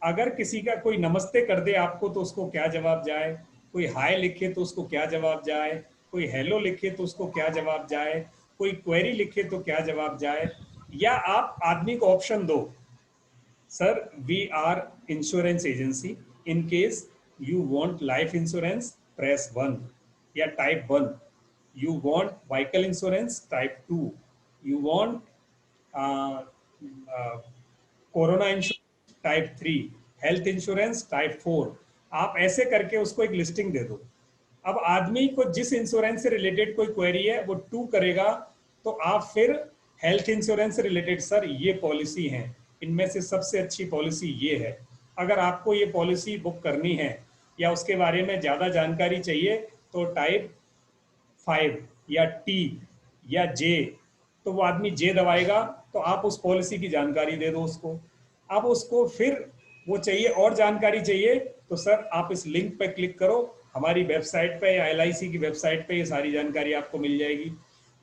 अगर किसी का कोई नमस्ते कर दे आपको तो उसको क्या जवाब जाए, कोई हाय लिखे तो उसको क्या जवाब जाए, कोई हेलो लिखे तो उसको क्या जवाब जाए, कोई क्वेरी लिखे तो क्या जवाब जाए, या आप आदमी को ऑप्शन दो, sir we are insurance agency, in case you want life insurance press 1, या type 1, you want vehicle insurance type 2, you want corona insurance type 3, health insurance type 4, आप ऐसे करके उसको एक लिस्टिंग दे दो। अब आदमी को जिस इंश्योरेंस से रिलेटेड कोई क्वेरी है वो 2 करेगा, तो आप फिर हेल्थ इंश्योरेंस से रिलेटेड, सर ये पॉलिसी है, इनमें से सबसे अच्छी पॉलिसी ये है, अगर आपको ये पॉलिसी बुक करनी है या उसके बारे में ज्यादा जानकारी चाहिए तो टाइप 5 या T या J, तो वो आदमी J दबाएगा, तो आप उस पॉलिसी की जानकारी दे दो उसको। अब उसको फिर वो चाहिए और जानकारी चाहिए, तो सर आप इस लिंक पे क्लिक करो, हमारी वेबसाइट पे या LIC की वेबसाइट पे ये सारी जानकारी आपको मिल जाएगी।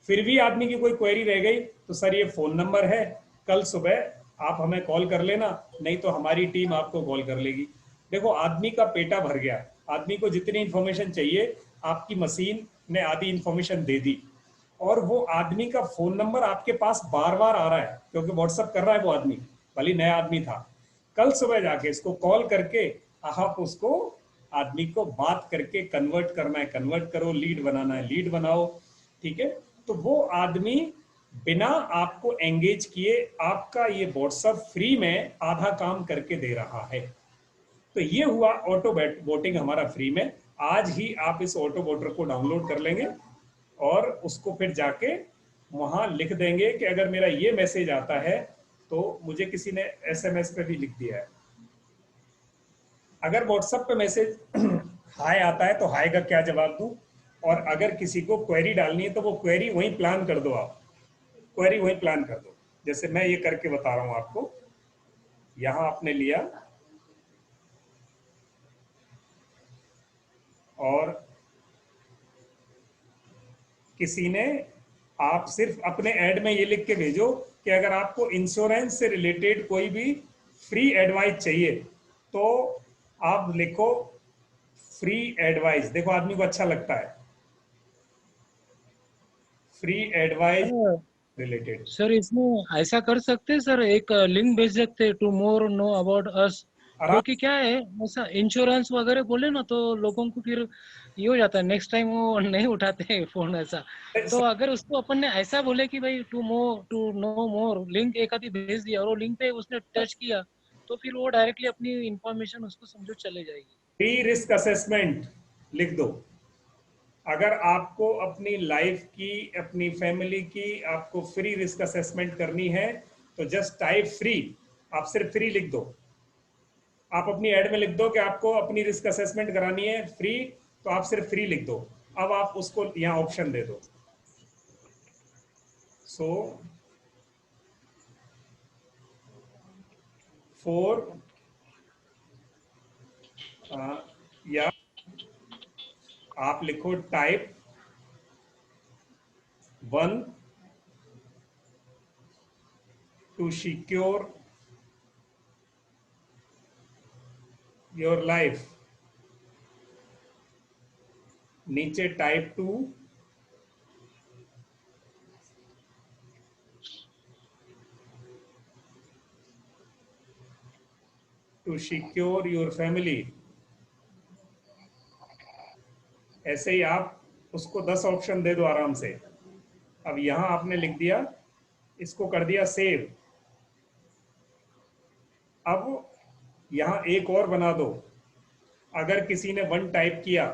फिर भी आदमी की कोई क्वेरी रह गई तो सर ये फोन नंबर है, कल सुबह आप हमें कॉल कर लेना, नहीं तो हमारी टीम आपको कॉल कर लेगी। देखो आदमी का पेटा भर गया, आदमी को जितनी इंफॉर्मेशन चाहिए आपकी मशीन ने आधी इंफॉर्मेशन दे दी, और वो आदमी का फोन नंबर आपके पास बार बार आ रहा है क्योंकि व्हाट्सएप कर रहा है वो आदमी, भले नया आदमी था। कल सुबह जाके इसको कॉल करके आप उसको आदमी को बात करके कन्वर्ट करना है कन्वर्ट करो, लीड बनाना है लीड बनाओ, ठीक है। तो वो आदमी बिना आपको एंगेज किए आपका ये व्हाट्सएप फ्री में आधा काम करके दे रहा है। तो ये हुआ ऑटो वोटिंग हमारा फ्री में। आज ही आप इस ऑटो वोटर को डाउनलोड कर लेंगे और उसको फिर जाके वहां लिख देंगे कि अगर मेरा ये मैसेज आता है तो मुझे किसी ने SMS पे भी लिख दिया है। अगर व्हाट्सएप पे मैसेज हाय आता है तो हाय का क्या जवाब दूं, और अगर किसी को क्वेरी डालनी है तो वो क्वेरी वहीं प्लान कर दो, आप क्वेरी वहीं प्लान कर दो। जैसे मैं ये करके बता रहा हूं आपको, यहां आपने लिया और किसी ने, आप सिर्फ अपने ऐड में ये लिख के भेजो कि अगर आपको इंश्योरेंस से रिलेटेड कोई भी फ्री एडवाइस चाहिए तो आप लिखो फ्री एडवाइस। देखो आदमी को अच्छा लगता है, फ्री एडवाइस रिलेटेड। सर इसमें ऐसा कर सकते हैं सर, एक लिंक भेज सकते हैं to more know about us क्योंकि क्या है ऐसा इंश्योरेंस वगैरह बोले ना तो लोगों को फिर ये हो जाता है, नेक्स्ट टाइम वो नहीं उठाते हैं फोन ऐसा। तो अगर उसको अपन ने ऐसा बोले कि भाई टू नो मोर लिंक एक आधी भेज दिया और वो लिंक पे उसने टच किया तो फिर वो डायरेक्टली अपनी इंफॉर्मेशन उसको समझो चले जाएगी। फ्री रिस्क असेसमेंट लिख दो। अगर आपको अपनी लाइफ की, अपनी फैमिली की, आपको फ्री रिस्क असेसमेंट करनी है तो जस्ट टाइप फ्री, आप सिर्फ फ्री लिख दो। आप अपनी ऐड में लिख दो कि आपको अपनी रिस्क असेसमेंट करानी है फ्री, तो आप सिर्फ फ्री लिख दो। अब आप उसको यहाँ ऑप्शन दे दो। सो फॉर या आप लिखो type 1 to secure your life, नीचे type 2 to secure your family. ऐसे ही आप उसको 10 ऑप्शन दे दो आराम से। अब यहां आपने लिख दिया, इसको कर दिया सेव। अब यहां एक और बना दो। अगर किसी ने 1 टाइप किया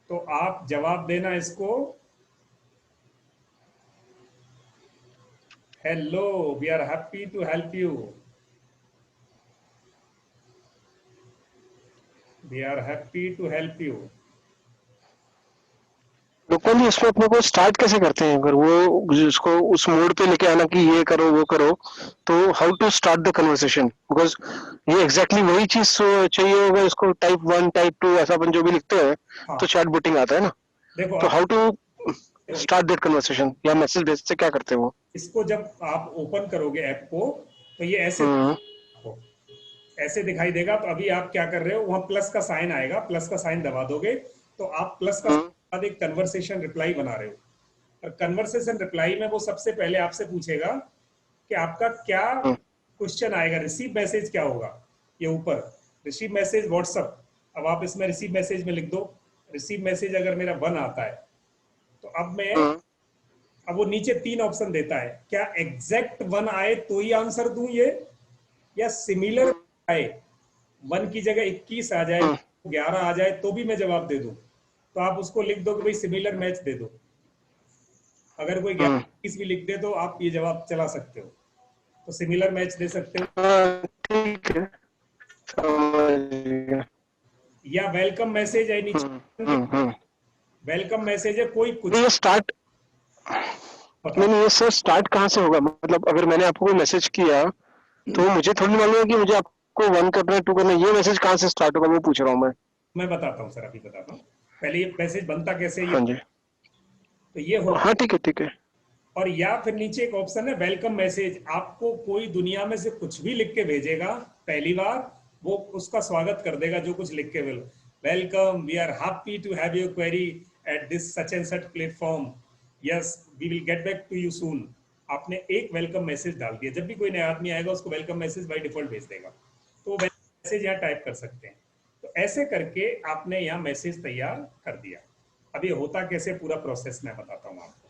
तो आप जवाब देना इसको, hello we are happy to help you, we are happy to help you. Local जी इसमें अपने को स्टार्ट कैसे करते हैं? अगर वो जिसको उस मोड पे लेके आना कि ये करो वो करो, तो how to start the conversation? Because ये एग्जैक्टली वही चीज चाहिए होगा इसको, टाइप 1 टाइप 2 ऐसा अपन जो भी लिखते हैं हाँ। तो चैट बोटिंग आता है ना। देखो तो how to start that conversation या मैसेज भेजते क्या करते हैं वो? इसको जब आप ओपन करोगे ऐप को तो ये ऐसे ऐसे दिखाई देगा। तो अभी आप क्या कर रहे हो, वहां प्लस का साइन आएगा, प्लस का साइन दबा दोगे तो आप प्लस का बाद एक कन्वर्सेशन रिप्लाई बना रहे हो। और कन्वर्सेशन रिप्लाई में वो सबसे पहले आपसे पूछेगा कि आपका क्या क्वेश्चन आएगा, रिसीव मैसेज क्या होगा। ये ऊपर रिसीव मैसेज व्हाट्सएप, अब आप इसमें रिसीव मैसेज में लिख दो। रिसीव मैसेज अगर मेरा 1 आता है तो अब मैं, अब वो नीचे 3 ऑप्शन देता है, क्या एग्जैक्ट 1 आए तो ही आंसर दूं ये, या सिमिलर आए 1 की जगह 21 आ जाए, 11 आ जाए तो भी मैं जवाब दे दूं। तो आप उसको लिख दो कि भाई सिमिलर मैच दे दो। अगर कोई 21 भी लिख दे तो आप ये जवाब चला सकते हो, तो सिमिलर मैच दे सकते हो। ठीक है, समझ गया। या वेलकम मैसेज है नीचे, वेलकम मैसेज है कोई कुछ ये स्टार्ट नहीं, ये सर स्टार्ट कहाँ से होगा? मतलब अगर मैंने आपको कोई मैसेज किया तो मुझे थोड़ी मालूम है कि मुझे आपको 1 करना है 2 करना है, ये मैसेज कहाँ से स्टार्ट होगा वो पूछ रहा हूँ मैं बताता हूँ सर, अभी बताता हूँ। पहले ये मैसेज बनता कैसे, ये हाँ जी, तो ये हो, हाँ ठीक है ठीक है। और या फिर नीचे एक ऑप्शन है वेलकम मैसेज। आपको कोई दुनिया में से कुछ भी लिख के भेजेगा, पहली बार वो उसका स्वागत कर देगा जो कुछ लिख के। Welcome, we are happy to have your query at this such and such platform, yes we will get back to you soon. आपने एक वेलकम मैसेज डाल दिया, जब भी कोई नया आदमी आएगा उसको वेलकम मैसेज बाय डिफॉल्ट भेज देगा, तो वेलकम मैसेज यहाँ टाइप कर सकते हैं। तो ऐसे करके आपने यहाँ मैसेज तैयार कर दिया। अब ये होता कैसे, पूरा प्रोसेस मैं बताता हूँ आपको।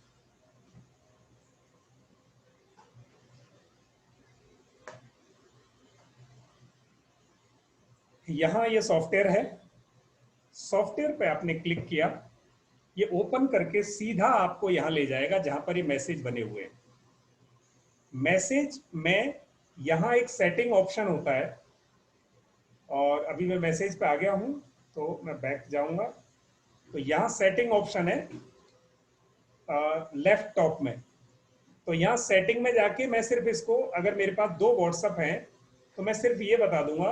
यहां ये सॉफ्टवेयर है, सॉफ्टवेयर पे आपने क्लिक किया, ये ओपन करके सीधा आपको यहां ले जाएगा जहां पर ये मैसेज बने हुए हैं। मैसेज में यहां एक सेटिंग ऑप्शन होता है, और अभी मैं मैसेज पे आ गया हूं तो मैं बैक जाऊंगा। तो यहां सेटिंग ऑप्शन है लेफ्ट टॉप में। तो यहां सेटिंग में जाके मैं सिर्फ इसको, अगर मेरे पास 2 व्हाट्सएप हैं तो मैं सिर्फ ये बता दूंगा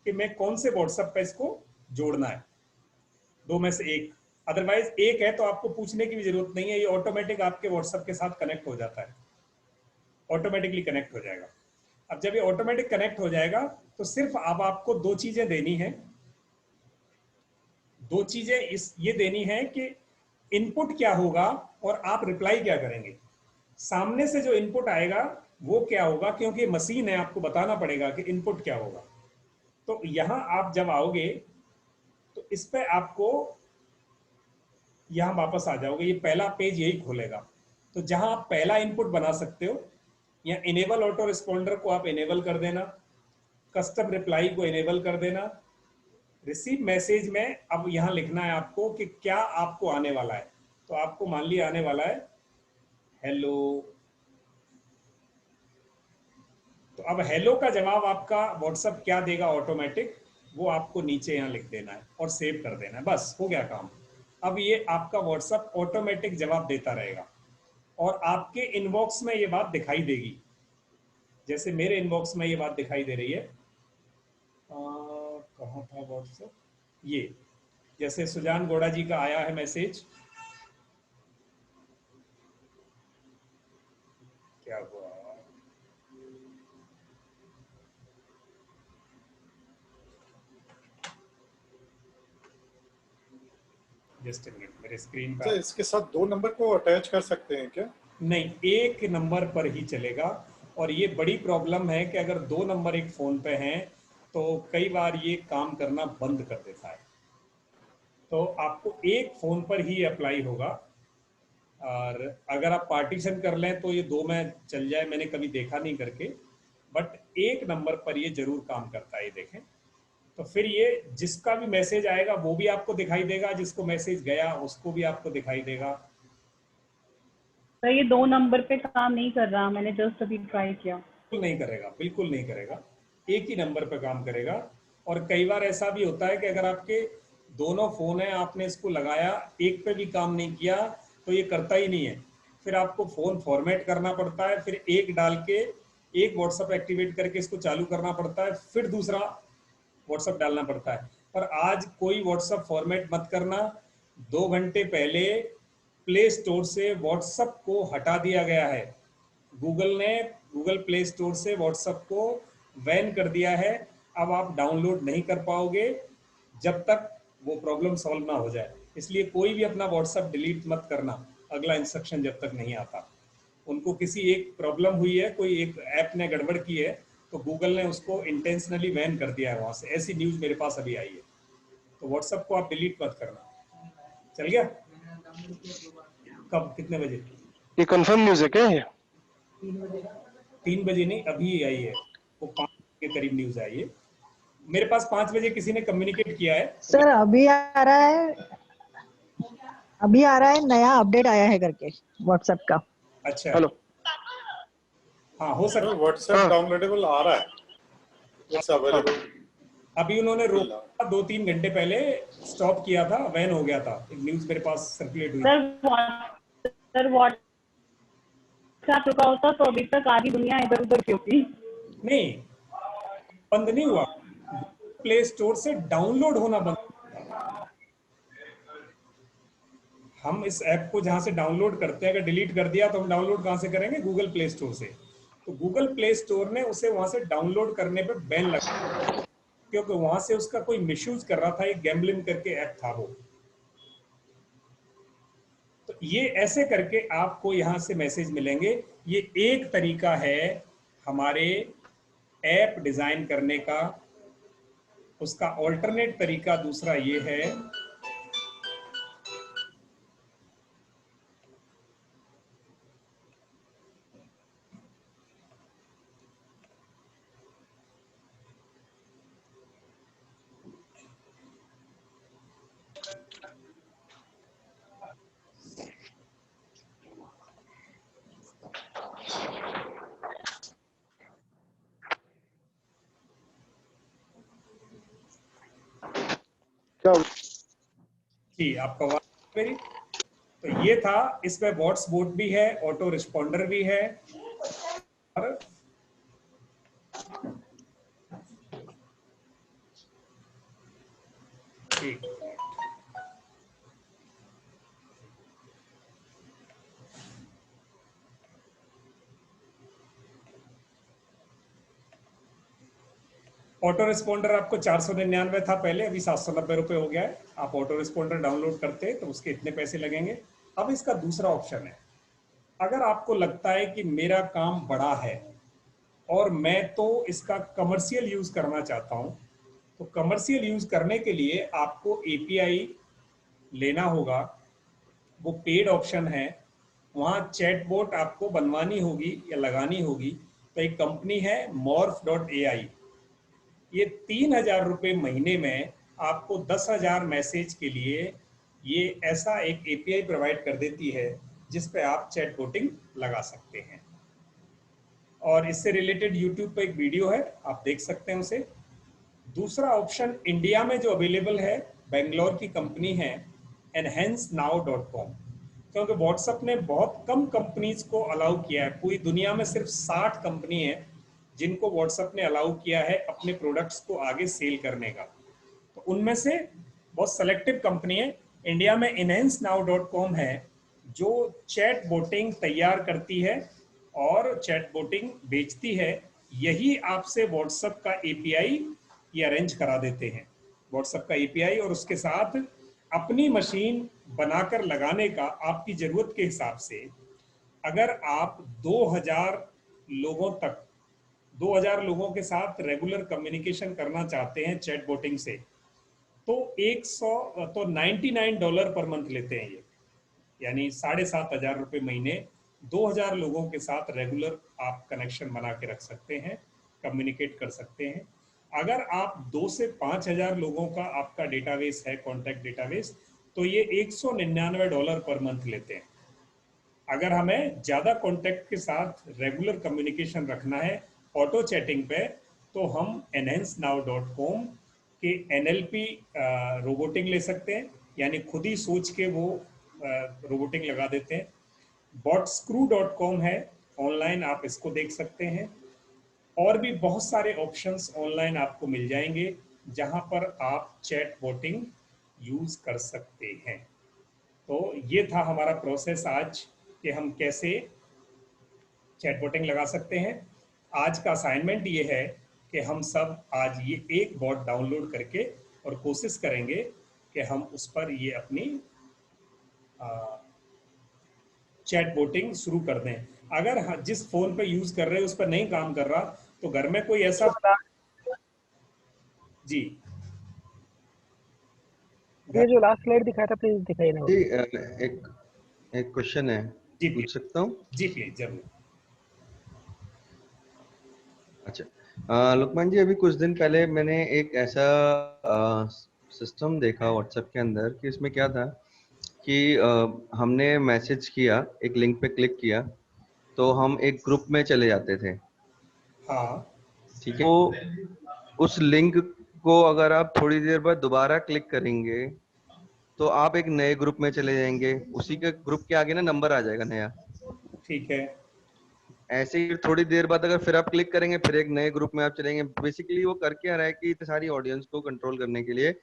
कि मैं कौन से व्हाट्सएप पे इसको जोड़ना है, 2 में से एक। अदरवाइज एक है तो आपको पूछने की भी जरूरत नहीं है, ये ऑटोमेटिक आपके व्हाट्सएप के साथ कनेक्ट हो जाता है, ऑटोमेटिकली कनेक्ट हो जाएगा। अब जब ये ऑटोमेटिक कनेक्ट हो जाएगा तो सिर्फ अब आपको 2 चीजें देनी है। 2 चीजें ये देनी है कि इनपुट क्या होगा और आप रिप्लाई क्या करेंगे। सामने से जो इनपुट आएगा वो क्या होगा, क्योंकि मशीन है, आपको बताना पड़ेगा कि इनपुट क्या होगा। तो यहाँ आप जब आओगे तो इस पे आपको यहाँ वापस आ जाओगे, ये पहला पेज यही खोलेगा। तो जहां आप पहला इनपुट बना सकते हो, या इनेबल ऑटो रिस्पॉन्डर को आप इनेबल कर देना, कस्टम रिप्लाई को इनेबल कर देना। रिसीव मैसेज में अब यहाँ लिखना है आपको कि क्या आपको आने वाला है। तो आपको मान लिया आने वाला है हेलो। तो अब हेलो का जवाब आपका व्हाट्सएप क्या देगा ऑटोमेटिक, वो आपको नीचे यहाँ लिख देना है और सेव कर देना है, बस हो गया काम। अब ये आपका व्हाट्सएप ऑटोमेटिक जवाब देता रहेगा और आपके इनबॉक्स में ये बात दिखाई देगी, जैसे मेरे इनबॉक्स में ये बात दिखाई दे रही है। कहाँ था व्हाट्सएप, ये जैसे सुजान गौड़ा जी का आया है मैसेज, क्या हुआ, जस्ट मिनट, मेरे स्क्रीन पर। इसके साथ 2 नंबर को अटैच कर सकते हैं क्या? नहीं, एक नंबर पर ही चलेगा। और ये बड़ी प्रॉब्लम है कि अगर 2 नंबर एक फोन पे हैं तो कई बार ये काम करना बंद कर देता है। तो आपको एक फोन पर ही अप्लाई होगा, और अगर आप पार्टीशन कर लें तो ये 2 में चल जाए, मैंने कभी देखा नहीं करके, बट एक नंबर पर ये जरूर काम करता है, ये देखें। तो फिर ये जिसका भी मैसेज आएगा वो भी आपको दिखाई देगा, जिसको मैसेज गया उसको भी आपको दिखाई देगा। तो ये 2 नंबर पे काम नहीं कर रहा, मैंने जस्ट अभी ट्राई किया। बिल्कुल नहीं करेगा, बिल्कुल नहीं करेगा, एक ही नंबर पे काम करेगा। और कई बार ऐसा भी होता है कि अगर आपके दोनों फोन हैं, आपने इसको लगाया, एक पे भी काम नहीं किया तो ये करता ही नहीं है। फिर आपको फोन फॉर्मेट करना पड़ता है, फिर एक डाल के एक व्हाट्सएप एक्टिवेट करके इसको चालू करना पड़ता है, फिर दूसरा व्हाट्सएप डालना पड़ता है। पर आज कोई व्हाट्सएप फॉर्मेट मत करना। 2 घंटे पहले प्ले स्टोर से व्हाट्सएप को हटा दिया गया है। गूगल ने गूगल प्ले स्टोर से व्हाट्सएप को बैन कर दिया है। अब आप डाउनलोड नहीं कर पाओगे जब तक वो प्रॉब्लम सॉल्व ना हो जाए। इसलिए कोई भी अपना व्हाट्सएप डिलीट मत करना, अगला इंस्ट्रक्शन जब तक नहीं आता। उनको किसी एक प्रॉब्लम हुई है, कोई एक ऐप ने गड़बड़ की है, तो गूगल ने उसको इंटेंशनली बैन कर दिया है वहां से। ऐसी न्यूज मेरे पास अभी आई है। तो व्हाट्सएप को आप डिलीट मत करना। चल गया? कब, कितने बजे? ये कंफर्म न्यूज़ है क्या ये? 3 बजे नहीं, अभी आई है, वो 5 के करीब न्यूज आई है मेरे पास। 5 बजे किसी ने कम्युनिकेट किया है। सर अभी आ रहा है नया अपडेट आया है करके व्हाट्सएप का। अच्छा, हेलो, हाँ हो सकता है। व्हाट्सएप डाउनलोडेबल आ रहा है, इट्स अवेलेबल। अभी उन्होंने रोका 2-3 घंटे पहले, स्टॉप किया था, बैन हो गया था। एक न्यूज मेरे पास सर्कुलेट हुई। सर व्हाट्सएप रुका होता तो अभी तक आधी दुनिया इधर उधर क्यों थी? नहीं, बंद नहीं हुआ, प्ले स्टोर से डाउनलोड होना बंद। हम इस ऐप को जहां से डाउनलोड करते हैं, अगर डिलीट कर दिया तो हम डाउनलोड कहां से करेंगे? गूगल प्ले स्टोर से। तो गूगल प्ले स्टोर ने उसे वहां से डाउनलोड करने पे बैन लगा, क्योंकि वहां से उसका कोई मिसयूज कर रहा था। एक गैम्बलिंग करके ऐप था वो। तो ये ऐसे करके आपको यहां से मैसेज मिलेंगे। ये एक तरीका है हमारे ऐप डिजाइन करने का। उसका ऑल्टरनेट तरीका दूसरा ये है, क्या जी आपका मेरी। तो ये था, इसमें व्हाट्स बोट भी है, ऑटो रिस्पॉन्डर भी है, और ठीक ऑटो रिस्पॉन्डर आपको 499 था पहले, अभी 790 रुपये हो गया है। आप ऑटो रिस्पॉन्डर डाउनलोड करते तो उसके इतने पैसे लगेंगे। अब इसका दूसरा ऑप्शन है। अगर आपको लगता है कि मेरा काम बड़ा है और मैं तो इसका कमर्शियल यूज करना चाहता हूं, तो कमर्शियल यूज करने के लिए आपको एपीआई लेना होगा। वो पेड ऑप्शन है, वहाँ चैटबॉट आपको बनवानी होगी या लगानी होगी। तो एक कंपनी है morph.ai, ये 3,000 रुपये महीने में आपको 10,000 मैसेज के लिए ये ऐसा एक एपीआई प्रोवाइड कर देती है जिस पे आप चैटबॉटिंग लगा सकते हैं। और इससे रिलेटेड यूट्यूब पे एक वीडियो है, आप देख सकते हैं उसे। दूसरा ऑप्शन इंडिया में जो अवेलेबल है, बेंगलोर की कंपनी है enhancenow.com, क्योंकि व्हाट्सएप ने बहुत कम कंपनीज को अलाउ किया है। पूरी दुनिया में सिर्फ 60 कंपनी है जिनको व्हाट्सएप ने अलाउ किया है अपने प्रोडक्ट्स को आगे सेल करने का। तो उनमें से बहुत सेलेक्टिव कंपनी है। इंडिया में enhancenow.com है जो चैट बोटिंग तैयार करती है और चैट बोटिंग बेचती है। यही आपसे व्हाट्सएप का एपीआई ये अरेंज करा देते हैं, व्हाट्सएप का एपीआई, और उसके साथ अपनी मशीन बनाकर लगाने का आपकी जरूरत के हिसाब से। अगर आप 2000 लोगों के साथ रेगुलर कम्युनिकेशन करना चाहते हैं चैट बोटिंग से, तो 99 डॉलर पर मंथ लेते हैं ये, यानी 7,500 रुपये महीने। 2000 लोगों के साथ रेगुलर आप कनेक्शन बना के रख सकते हैं, कम्युनिकेट कर सकते हैं। अगर आप 2 से 5,000 लोगों का आपका डेटाबेस है, कॉन्टैक्ट डेटाबेस, तो ये 199 डॉलर पर मंथ लेते हैं। अगर हमें ज़्यादा कॉन्टैक्ट के साथ रेगुलर कम्युनिकेशन रखना है ऑटो चैटिंग पे, तो हम enhancenow.com के एनएलपी रोबोटिंग ले सकते हैं, यानी खुद ही सोच के वो रोबोटिंग लगा देते हैं। botscrew.com है, ऑनलाइन आप इसको देख सकते हैं। और भी बहुत सारे ऑप्शंस ऑनलाइन आपको मिल जाएंगे जहां पर आप चैट बोटिंग यूज कर सकते हैं। तो ये था हमारा प्रोसेस आज कि हम कैसे चैट बोटिंग लगा सकते हैं। आज का असाइनमेंट ये है कि हम सब आज ये एक बॉट डाउनलोड करके और कोशिश करेंगे कि हम उस पर ये अपनी चैट बोटिंग शुरू कर दें। अगर जिस फोन पे यूज कर रहे हैं उस पर नहीं काम कर रहा, तो घर में कोई ऐसा जी ये जो लास्ट स्लाइड दिखाया था प्लीज दिखाइए ना। जी एक क्वेश्चन है, जी पूछ सकता हूँ? जी प्लीज, जरूर। अच्छा, लुकमान जी, अभी कुछ दिन पहले मैंने एक ऐसा सिस्टम देखा व्हाट्सएप के अंदर कि इसमें क्या था कि हमने मैसेज किया, एक लिंक पे क्लिक किया तो हम एक ग्रुप में चले जाते थे। हाँ, ठीक है। तो उस लिंक को अगर आप थोड़ी देर बाद दोबारा क्लिक करेंगे तो आप एक नए ग्रुप में चले जाएंगे, उसी के ग्रुप के आगे ना नंबर आ जाएगा नया। ठीक है। ऐसे ही थोड़ी देर बाद अगर फिर आप क्लिक करेंगे फिर एक नए ग्रुप में आप चलेंगे। बेसिकली वो कर क्या रहा है कि इतनी सारी ऑडियंस को कंट्रोल करने के लिए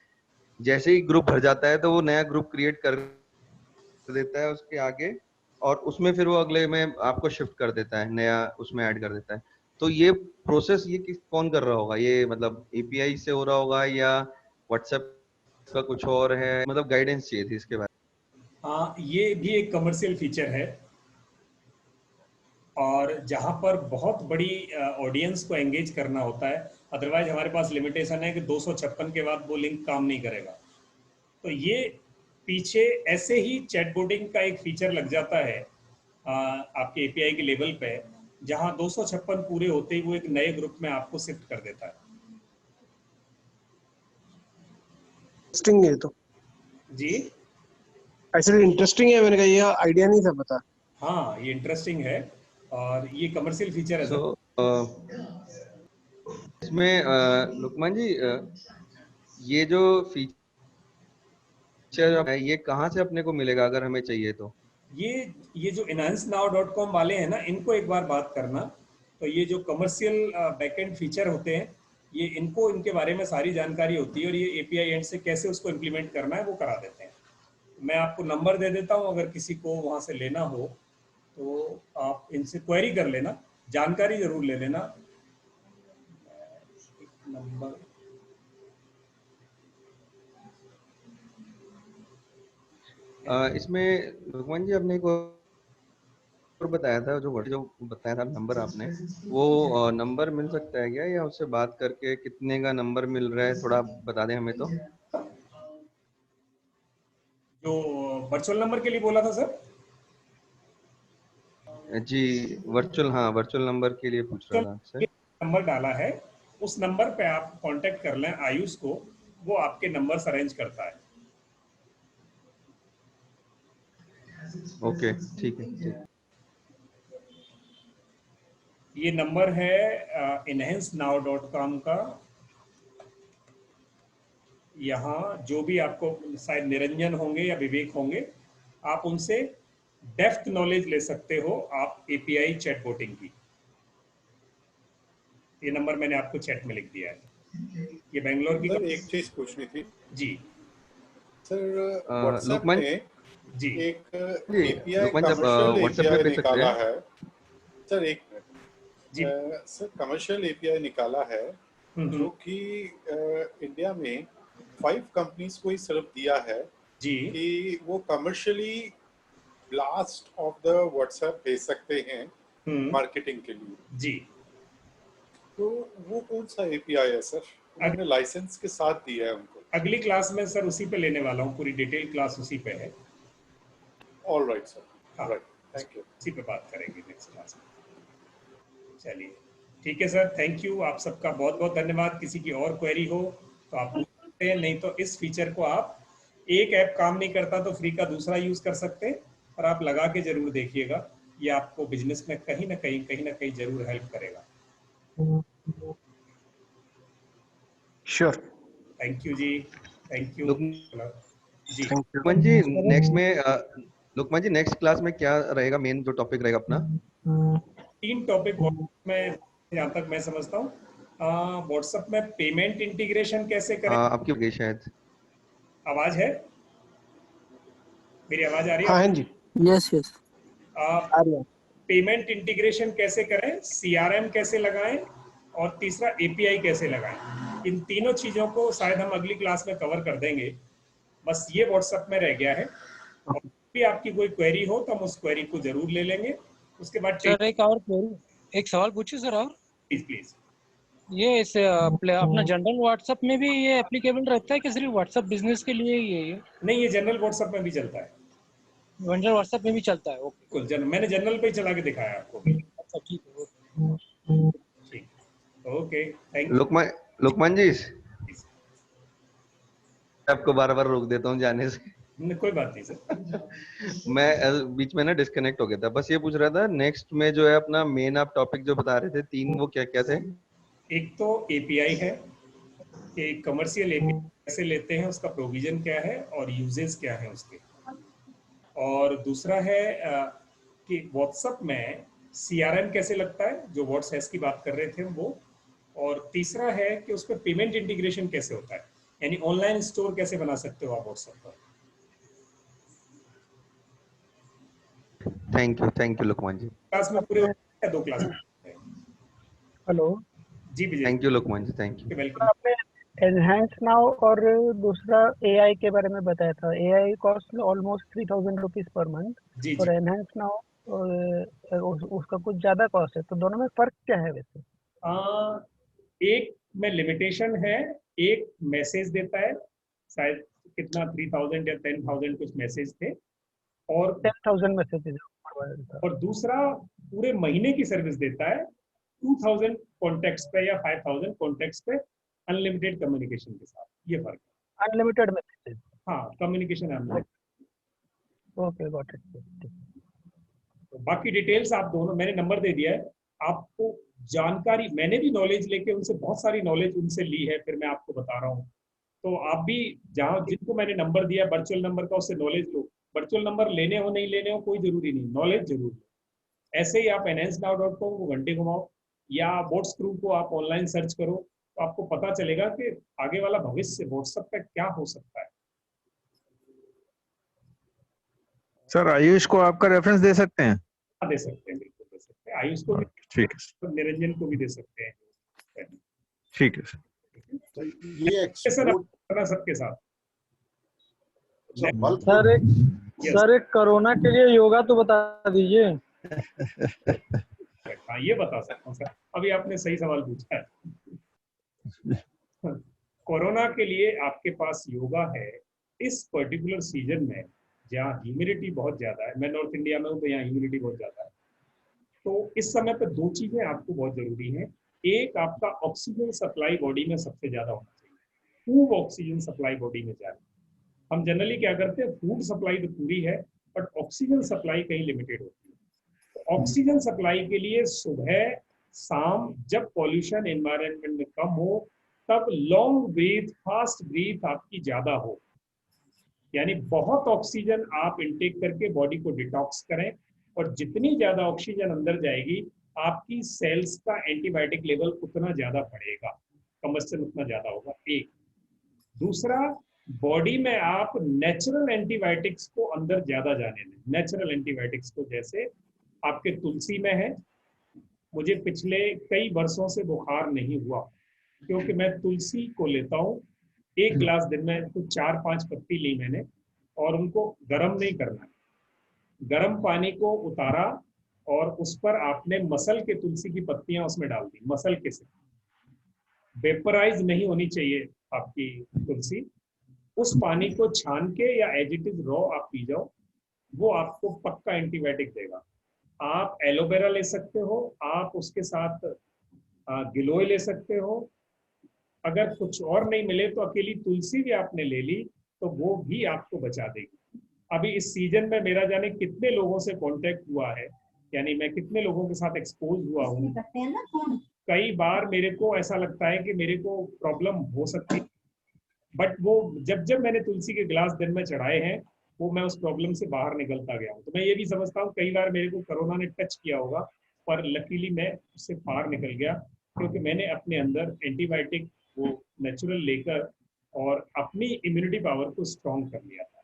जैसे ही ग्रुप भर जाता है तो वो नया ग्रुप क्रिएट कर देता है उसके आगे, और उसमें फिर वो अगले में आपको शिफ्ट कर देता है, नया उसमें ऐड कर देता है। तो ये प्रोसेस ये कौन कर रहा होगा? ये मतलब एपीआई से हो रहा होगा या व्हाट्सएप का कुछ और है? मतलब गाइडेंस चाहिए थी इसके बारे में। हाँ, ये भी एक कमर्शियल फीचर है, और जहाँ पर बहुत बड़ी ऑडियंस को एंगेज करना होता है। अदरवाइज हमारे पास लिमिटेशन है कि 256 के बाद वो लिंक काम नहीं करेगा। तो ये पीछे ऐसे ही चैटबोटिंग का एक फीचर लग जाता है आपके एपीआई के लेवल पे, जहाँ 256 पूरे होते ही वो एक नए ग्रुप में आपको शिफ्ट कर देता है। इंटरेस्टिंग है तो जी, ऐसे इंटरेस्टिंग है, मैंने कहा ये आइडिया नहीं था पता। हाँ, ये इंटरेस्टिंग है और ये कमर्शियल फीचर है। So, इसमें लुकमान जी, ये जो फीचर है ये कहाँ से अपने को मिलेगा अगर हमें चाहिए तो? ये जो enhancenow.com वाले हैं ना, इनको एक बार बात करना। तो ये जो कमर्शियल बैकएंड फीचर होते हैं, ये इनको इनके बारे में सारी जानकारी होती है, और ये एपीआई एंड से कैसे उसको इम्प्लीमेंट करना है वो करा देते हैं। मैं आपको नंबर दे देता हूँ, अगर किसी को वहाँ से लेना हो तो आप इनसे क्वेरी कर लेना, जानकारी जरूर ले लेना। नंबर इसमें भगवान जी आपने एक और बताया था, जो बताया था नंबर आपने, वो नंबर मिल सकता है क्या, या उससे बात करके कितने का नंबर मिल रहा है थोड़ा बता दें हमें तो। जो वर्चुअल नंबर के लिए बोला था सर? जी वर्चुअल, हाँ वर्चुअल नंबर के लिए पूछ रहा था आपसे। नंबर डाला है, उस नंबर पे आप कांटेक्ट कर लें आयुष को, वो आपके नंबर्स अरेंज करता है। ओके ठीक है, ठीक। ये नंबर है enhancenow.com का। यहाँ जो भी आपको, शायद निरंजन होंगे या विवेक होंगे, आप उनसे डेप्थ नॉलेज ले सकते हो आप एपीआई चैटबॉटिंग की। ये नंबर मैंने आपको चैट में लिख दिया है। ये बेंगलोर की सर एक चीज पूछनी थी जी सर, व्हाट्सएप लोकमान में जी एक एपीआई लोकमान जब कमर्शियल व्हाट्सएप पे एपीआई भेज सकते निकाला हैं। है सर, एक जी सर कमर्शियल एपीआई निकाला है जो कि इंडिया में 5 कंपनीज को ही सिर्फ दिया है जी कि वो commercially blast of the WhatsApp भेज सकते हैं मार्केटिंग के लिए। जी। तो वो कौन सा एपीआई है सर? उन्होंने लाइसेंस के साथ दिया है उनको। अगली क्लास में सर उसी पे लेने वाला हूँ, पूरी डिटेल क्लास उसी पे है। ऑल राइट सर, हाँ राइट, थैंक यू। उसी पे बात करेंगे नेक्स्ट क्लास में। चलिए ठीक है सर, थैंक यू, आप सबका बहुत बहुत धन्यवाद। किसी की और क्वेरी हो तो आप पूछ सकते हैं, नहीं तो इस फीचर को आप, एक ऐप काम नहीं करता तो फ्री का दूसरा यूज कर सकते हैं, और आप लगा के जरूर देखिएगा, ये आपको बिजनेस में कहीं ना कहीं जरूर हेल्प करेगा। श्योर। थैंक यू जी, थैंक यू जी। लोकमान जी नेक्स्ट में लोकमान जी नेक्स्ट क्लास में क्या रहेगा, मेन जो टॉपिक रहेगा अपना? 3 टॉपिक में, जहाँ तक मैं समझता हूँ, व्हाट्सएप में पेमेंट इंटीग्रेशन कैसे करें। आपकी होगी शायद। आवाज है मेरी, आवाज आ रही है? हाँ जी, यस यस आ रही है। पेमेंट इंटीग्रेशन कैसे करें, सीआरएम कैसे लगाएं, और तीसरा एपीआई कैसे लगाएं। इन तीनों चीजों को शायद हम अगली क्लास में कवर कर देंगे। बस ये व्हाट्सएप में रह गया है, और भी आपकी कोई क्वेरी हो तो हम उस क्वेरी को जरूर ले लेंगे। उसके बाद सर एक और क्वेरी, एक सवाल पूछिए सर। और प्लीज प्लीज। ये इस अपना जनरल व्हाट्सएप में भी ये एप्लीकेबल रहता है कि सिर्फ व्हाट्सएप बिजनेस के लिए ही है ये? नहीं, ये जनरल व्हाट्सएप में भी चलता है। जनरल व्हाट्सएप में भी चलता है? ओके, बिल्कुल, मैंने जनरल पे ही चला के दिखाया आपको भी। अच्छा ठीक है, ठीक, ओके, थैंक यू। लोकमान जी आपको बार बार रोक देता हूँ जाने से। कोई बात नहीं सर। मैं बीच में ना डिस्कनेक्ट हो गया था, बस ये पूछ रहा था नेक्स्ट में जो है अपना मेन आप टॉपिक जो बता रहे थे 3, वो क्या क्या थे? एक तो एपीआई है कि कमर्शियल एपीआई कैसे लेते हैं, उसका प्रोविजन क्या है और यूजेस क्या है उसके, और दूसरा है कि व्हाट्सएप में सीआरएम कैसे लगता है, जो व्हाट्सएप की बात कर रहे थे वो, और तीसरा है कि उस पर पेमेंट इंटीग्रेशन कैसे होता है, यानी ऑनलाइन स्टोर कैसे बना सकते हो आप व्हाट्सएप पर। Thank you Lokman ji. Class में पूरे 2 क्लास में। Hello ji Vijay. Thank you Lokman ji, thank you. Welcome. आपने एनहांस नाउ और दूसरा एआई के बारे में बताया था। AI cost almost 3000 rupees per month, जी और जी। एनहांस नाउ उसका कुछ ज्यादा कॉस्ट है, तो दोनों में फर्क क्या है वैसे? एक में लिमिटेशन है, एक मैसेज देता है, शायद कितना 3000 या 10,000 कुछ मैसेज थे, और 10,000 मैसेजेस, और दूसरा पूरे महीने की सर्विस देता है 2000 कॉन्टेक्ट्स पे या 5000 कॉन्टेक्ट्स पे अनलिमिटेड कम्युनिकेशन के साथ। ये फर्क है। Unlimited messages. हाँ, communication unlimited. Okay, got it. तो बाकी डिटेल्स आप दोनों, मैंने नंबर दे दिया है आपको, जानकारी मैंने भी नॉलेज लेके उनसे बहुत सारी नॉलेज उनसे ली है, फिर मैं आपको बता रहा हूँ। तो आप भी जहाँ जिनको मैंने नंबर दिया वर्चुअल नंबर का, उससे नॉलेज लो। वर्चुअल नंबर लेने हो नहीं लेने हो कोई जरूरी नहीं, नॉलेज जरूर लो। ऐसे ही आप enhancenow.com को घंटे घुमाओ, या बोट्स ग्रुप को आप ऑनलाइन सर्च करो, तो आपको पता चलेगा कि आगे वाला भविष्य व्हाट्सएप का क्या हो सकता है। सर आयुष को आपका रेफरेंस दे सकते हैं? दे सकते हैं, बिल्कुल दे सकते हैं। आयुष को भी, ठीक है, निरंजन को भी दे सकते हैं। ठीक है सर। ये एक्सपोर्ट करना सबके साथ। सर एक कोरोना के लिए योगा तो बता दीजिए। हाँ ये बता सकता हूँ सर, अभी आपने सही सवाल पूछा है। कोरोना के लिए आपके पास योगा है इस पर्टिकुलर सीजन में जहाँ ह्यूमिडिटी बहुत ज्यादा है। मैं नॉर्थ इंडिया में हूँ तो यहाँ ह्यूमिडिटी बहुत ज्यादा है। तो इस समय पे दो चीजें आपको बहुत जरूरी हैं। एक, आपका ऑक्सीजन सप्लाई बॉडी में सबसे ज्यादा होना चाहिए, खूब ऑक्सीजन सप्लाई बॉडी में जाए। हम जनरली क्या करते हैं, फूड सप्लाई तो पूरी है बट ऑक्सीजन सप्लाई कहीं लिमिटेड होती है। तो ऑक्सीजन सप्लाई के लिए सुबह शाम जब पॉल्यूशन एनवायरनमेंट में कम हो तब लॉन्ग ब्रीथ, फास्ट ब्रीथ आपकी ज्यादा हो, यानी बहुत ऑक्सीजन आप इनटेक करके बॉडी को डिटॉक्स करें, और जितनी ज्यादा ऑक्सीजन अंदर जाएगी आपकी सेल्स का एंटीबायोटिक लेवल उतना ज्यादा बढ़ेगा, कंबस्टन उतना ज्यादा होगा। एक, दूसरा, बॉडी में आप नेचुरल एंटीबायोटिक्स को अंदर ज्यादा जाने दें। नेचुरल एंटीबायोटिक्स को, जैसे आपके तुलसी में है, मुझे पिछले कई वर्षों से बुखार नहीं हुआ क्योंकि मैं तुलसी को लेता हूँ। एक गिलास दिन में तो 4-5 पत्ती ली मैंने, और उनको गर्म नहीं करना है, गर्म पानी को उतारा और उस पर आपने मसल के तुलसी की पत्तियां उसमें डाल दी, मसल के से, वेपराइज नहीं होनी चाहिए आपकी तुलसी। उस पानी को छान के या एज इट इज रॉ आप पी जाओ, वो आपको पक्का एंटीबायोटिक देगा। आप एलोवेरा ले सकते हो, आप उसके साथ गिलोय ले सकते हो। अगर कुछ और नहीं मिले तो अकेली तुलसी भी आपने ले ली तो वो भी आपको बचा देगी। अभी इस सीजन में मेरा जाने कितने लोगों से कांटेक्ट हुआ है, यानी मैं कितने लोगों के साथ एक्सपोज हुआ हूँ। कई बार मेरे को ऐसा लगता है कि मेरे को प्रॉब्लम हो सकती है, बट वो जब जब मैंने तुलसी के गिलास दिन में चढ़ाए हैं वो मैं उस प्रॉब्लम से बाहर निकलता गया हूँ। तो मैं ये भी समझता हूँ कई बार मेरे को कोरोना ने टच किया होगा, पर लकीली मैं उससे बाहर निकल गया क्योंकि मैंने अपने अंदर एंटीबायोटिक वो नेचुरल लेकर और अपनी इम्यूनिटी पावर को स्ट्रॉन्ग कर लिया था।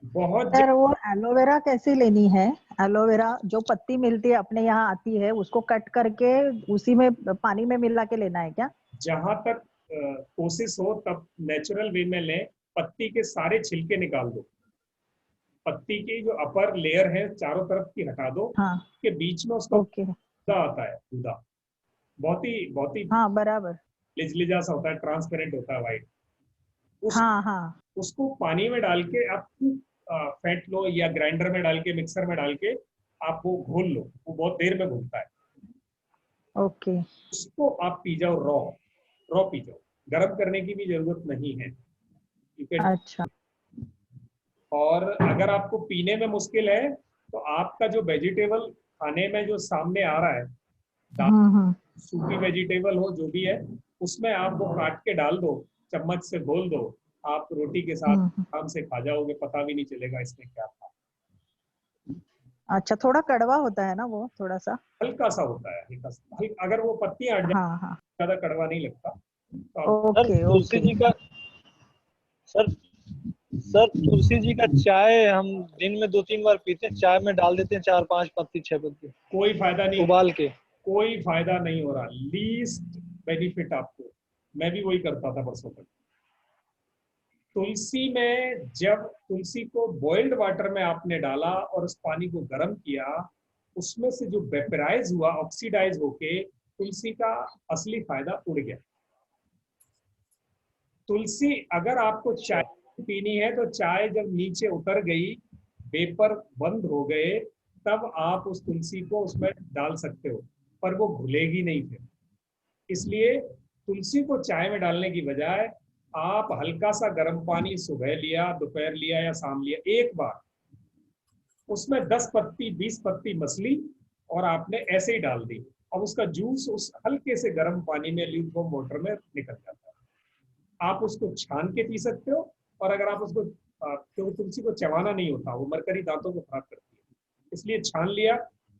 बहुत सर वो एलोवेरा कैसी लेनी है? एलोवेरा जो पत्ती मिलती है अपने यहाँ आती है, उसको कट करके उसी में पानी में मिला के लेना है क्या? जहां तक कोशिश हो तब नेचुरल वे में लें। पत्ती के सारे छिलके निकाल दो, पत्ती की जो अपर लेयर है चारों तरफ की हटा दो। हाँ। के बीच में उसका गूदा आता है, गूदा बहुत ही हाँ बराबर लिजलिजा सा होता है, ट्रांसपेरेंट होता है, वाइट। हाँ हाँ। उसको पानी में डाल के आप फेंट लो या ग्राइंडर में डाल के, मिक्सर में डाल के आप वो घोल लो, वो बहुत देर में घुलता है। ओके। उसको आप पी जाओ, रॉ पी जाओ, गर्म करने की भी जरूरत नहीं है। अच्छा। और अगर आपको पीने में मुश्किल है तो आपका जो वेजिटेबल खाने में जो सामने आ रहा है, सूखी वेजिटेबल हो जो भी है, उसमें आप वो काट के डाल दो, चम्मच से घोल दो, आप रोटी के साथ आराम से खा जाओगे, पता भी नहीं चलेगा इसमें क्या था। अच्छा, थोड़ा कड़वा होता है ना वो, थोड़ा सा हल्का सा होता है, हल्का सा। अगर वो पत्तियां हट जाए ज्यादा कड़वा नहीं लगता। सर तुलसी जी का सर तुलसी जी का चाय हम दिन में 2-3 बार पीते हैं, चाय में डाल देते हैं 4-5 पत्ती 6 पत्ती, कोई फायदा नहीं, उबाल के। कोई फायदा नहीं हो रहा, लीस्ट बेनिफिट आपको। मैं भी वही करता था बरसों तक। तुलसी में जब तुलसी को बॉइल्ड वाटर में आपने डाला और उस पानी को गर्म किया, उसमें से जो वेपराइज हुआ, ऑक्सीडाइज होके तुलसी का असली फायदा उड़ गया। तुलसी अगर आपको चाय पीनी है तो चाय जब नीचे उतर गई, वेपर बंद हो गए, तब आप उस तुलसी को उसमें डाल सकते हो, पर वो घुलेगी नहीं फिर। इसलिए तुलसी को चाय में डालने की बजाय आप हल्का सा गर्म पानी सुबह लिया, दोपहर लिया या शाम लिया, एक बार उसमें 10 पत्ती 20 पत्ती मसली और आपने ऐसे ही डाल दी, अब उसका जूस उस हल्के से गर्म पानी में ल्यूकवार्म वाटर में निकल जाता है। आप उसको छान के पी सकते हो, और अगर आप उसको, क्योंकि तुलसी को चबाना नहीं होता, वो मरकरी दांतों को खराब करती है, इसलिए छान लिया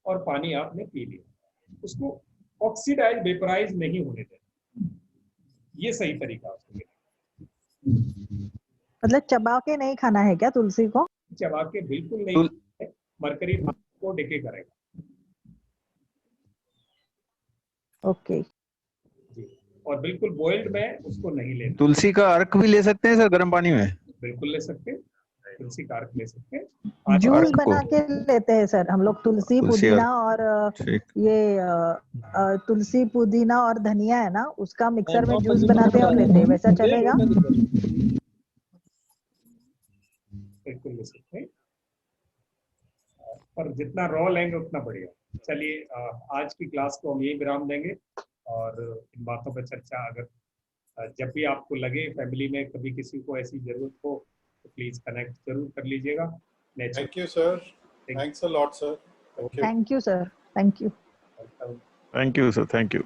और पानी आपने पी लिया। उसको ऑक्सीडाइज वेपराइज नहीं होने देना, ये सही तरीका है। मतलब चबा के नहीं खाना है क्या तुलसी को? चबा के बिल्कुल नहीं, मरकरी को डिके करेगा। ओके जी, और बिल्कुल बॉइल्ड में उसको नहीं लेना। तुलसी का अर्क भी ले सकते हैं सर गर्म पानी में? बिल्कुल ले सकते हैं, तुलसी का अर्क ले सकते हैं। जूस अर्क को बना के लेते हैं सर हम लोग, तुलसी तुलसी पुदीना अर्क और ठीक ये तुलसी पुदीना और धनिया है ना, उसका मिक्सर में जूस बनाते हैं और लेते हैं, वैसा चलेगा? बिल्कुल ले सकते हैं, पर जितना रॉ लेंगे उतना बढ़िया। चलिए आज की क्लास को हम यही विराम देंगे, और इन बातों पर चर्चा अगर जब भी आपको लगे फैमिली में कभी किसी को ऐसी जरूरत हो तो प्लीज कनेक्ट जरूर कर लीजिएगा। Thank you sir, thanks a lot sir, thank you. Thank you sir, thank you. Thank you sir, thank you.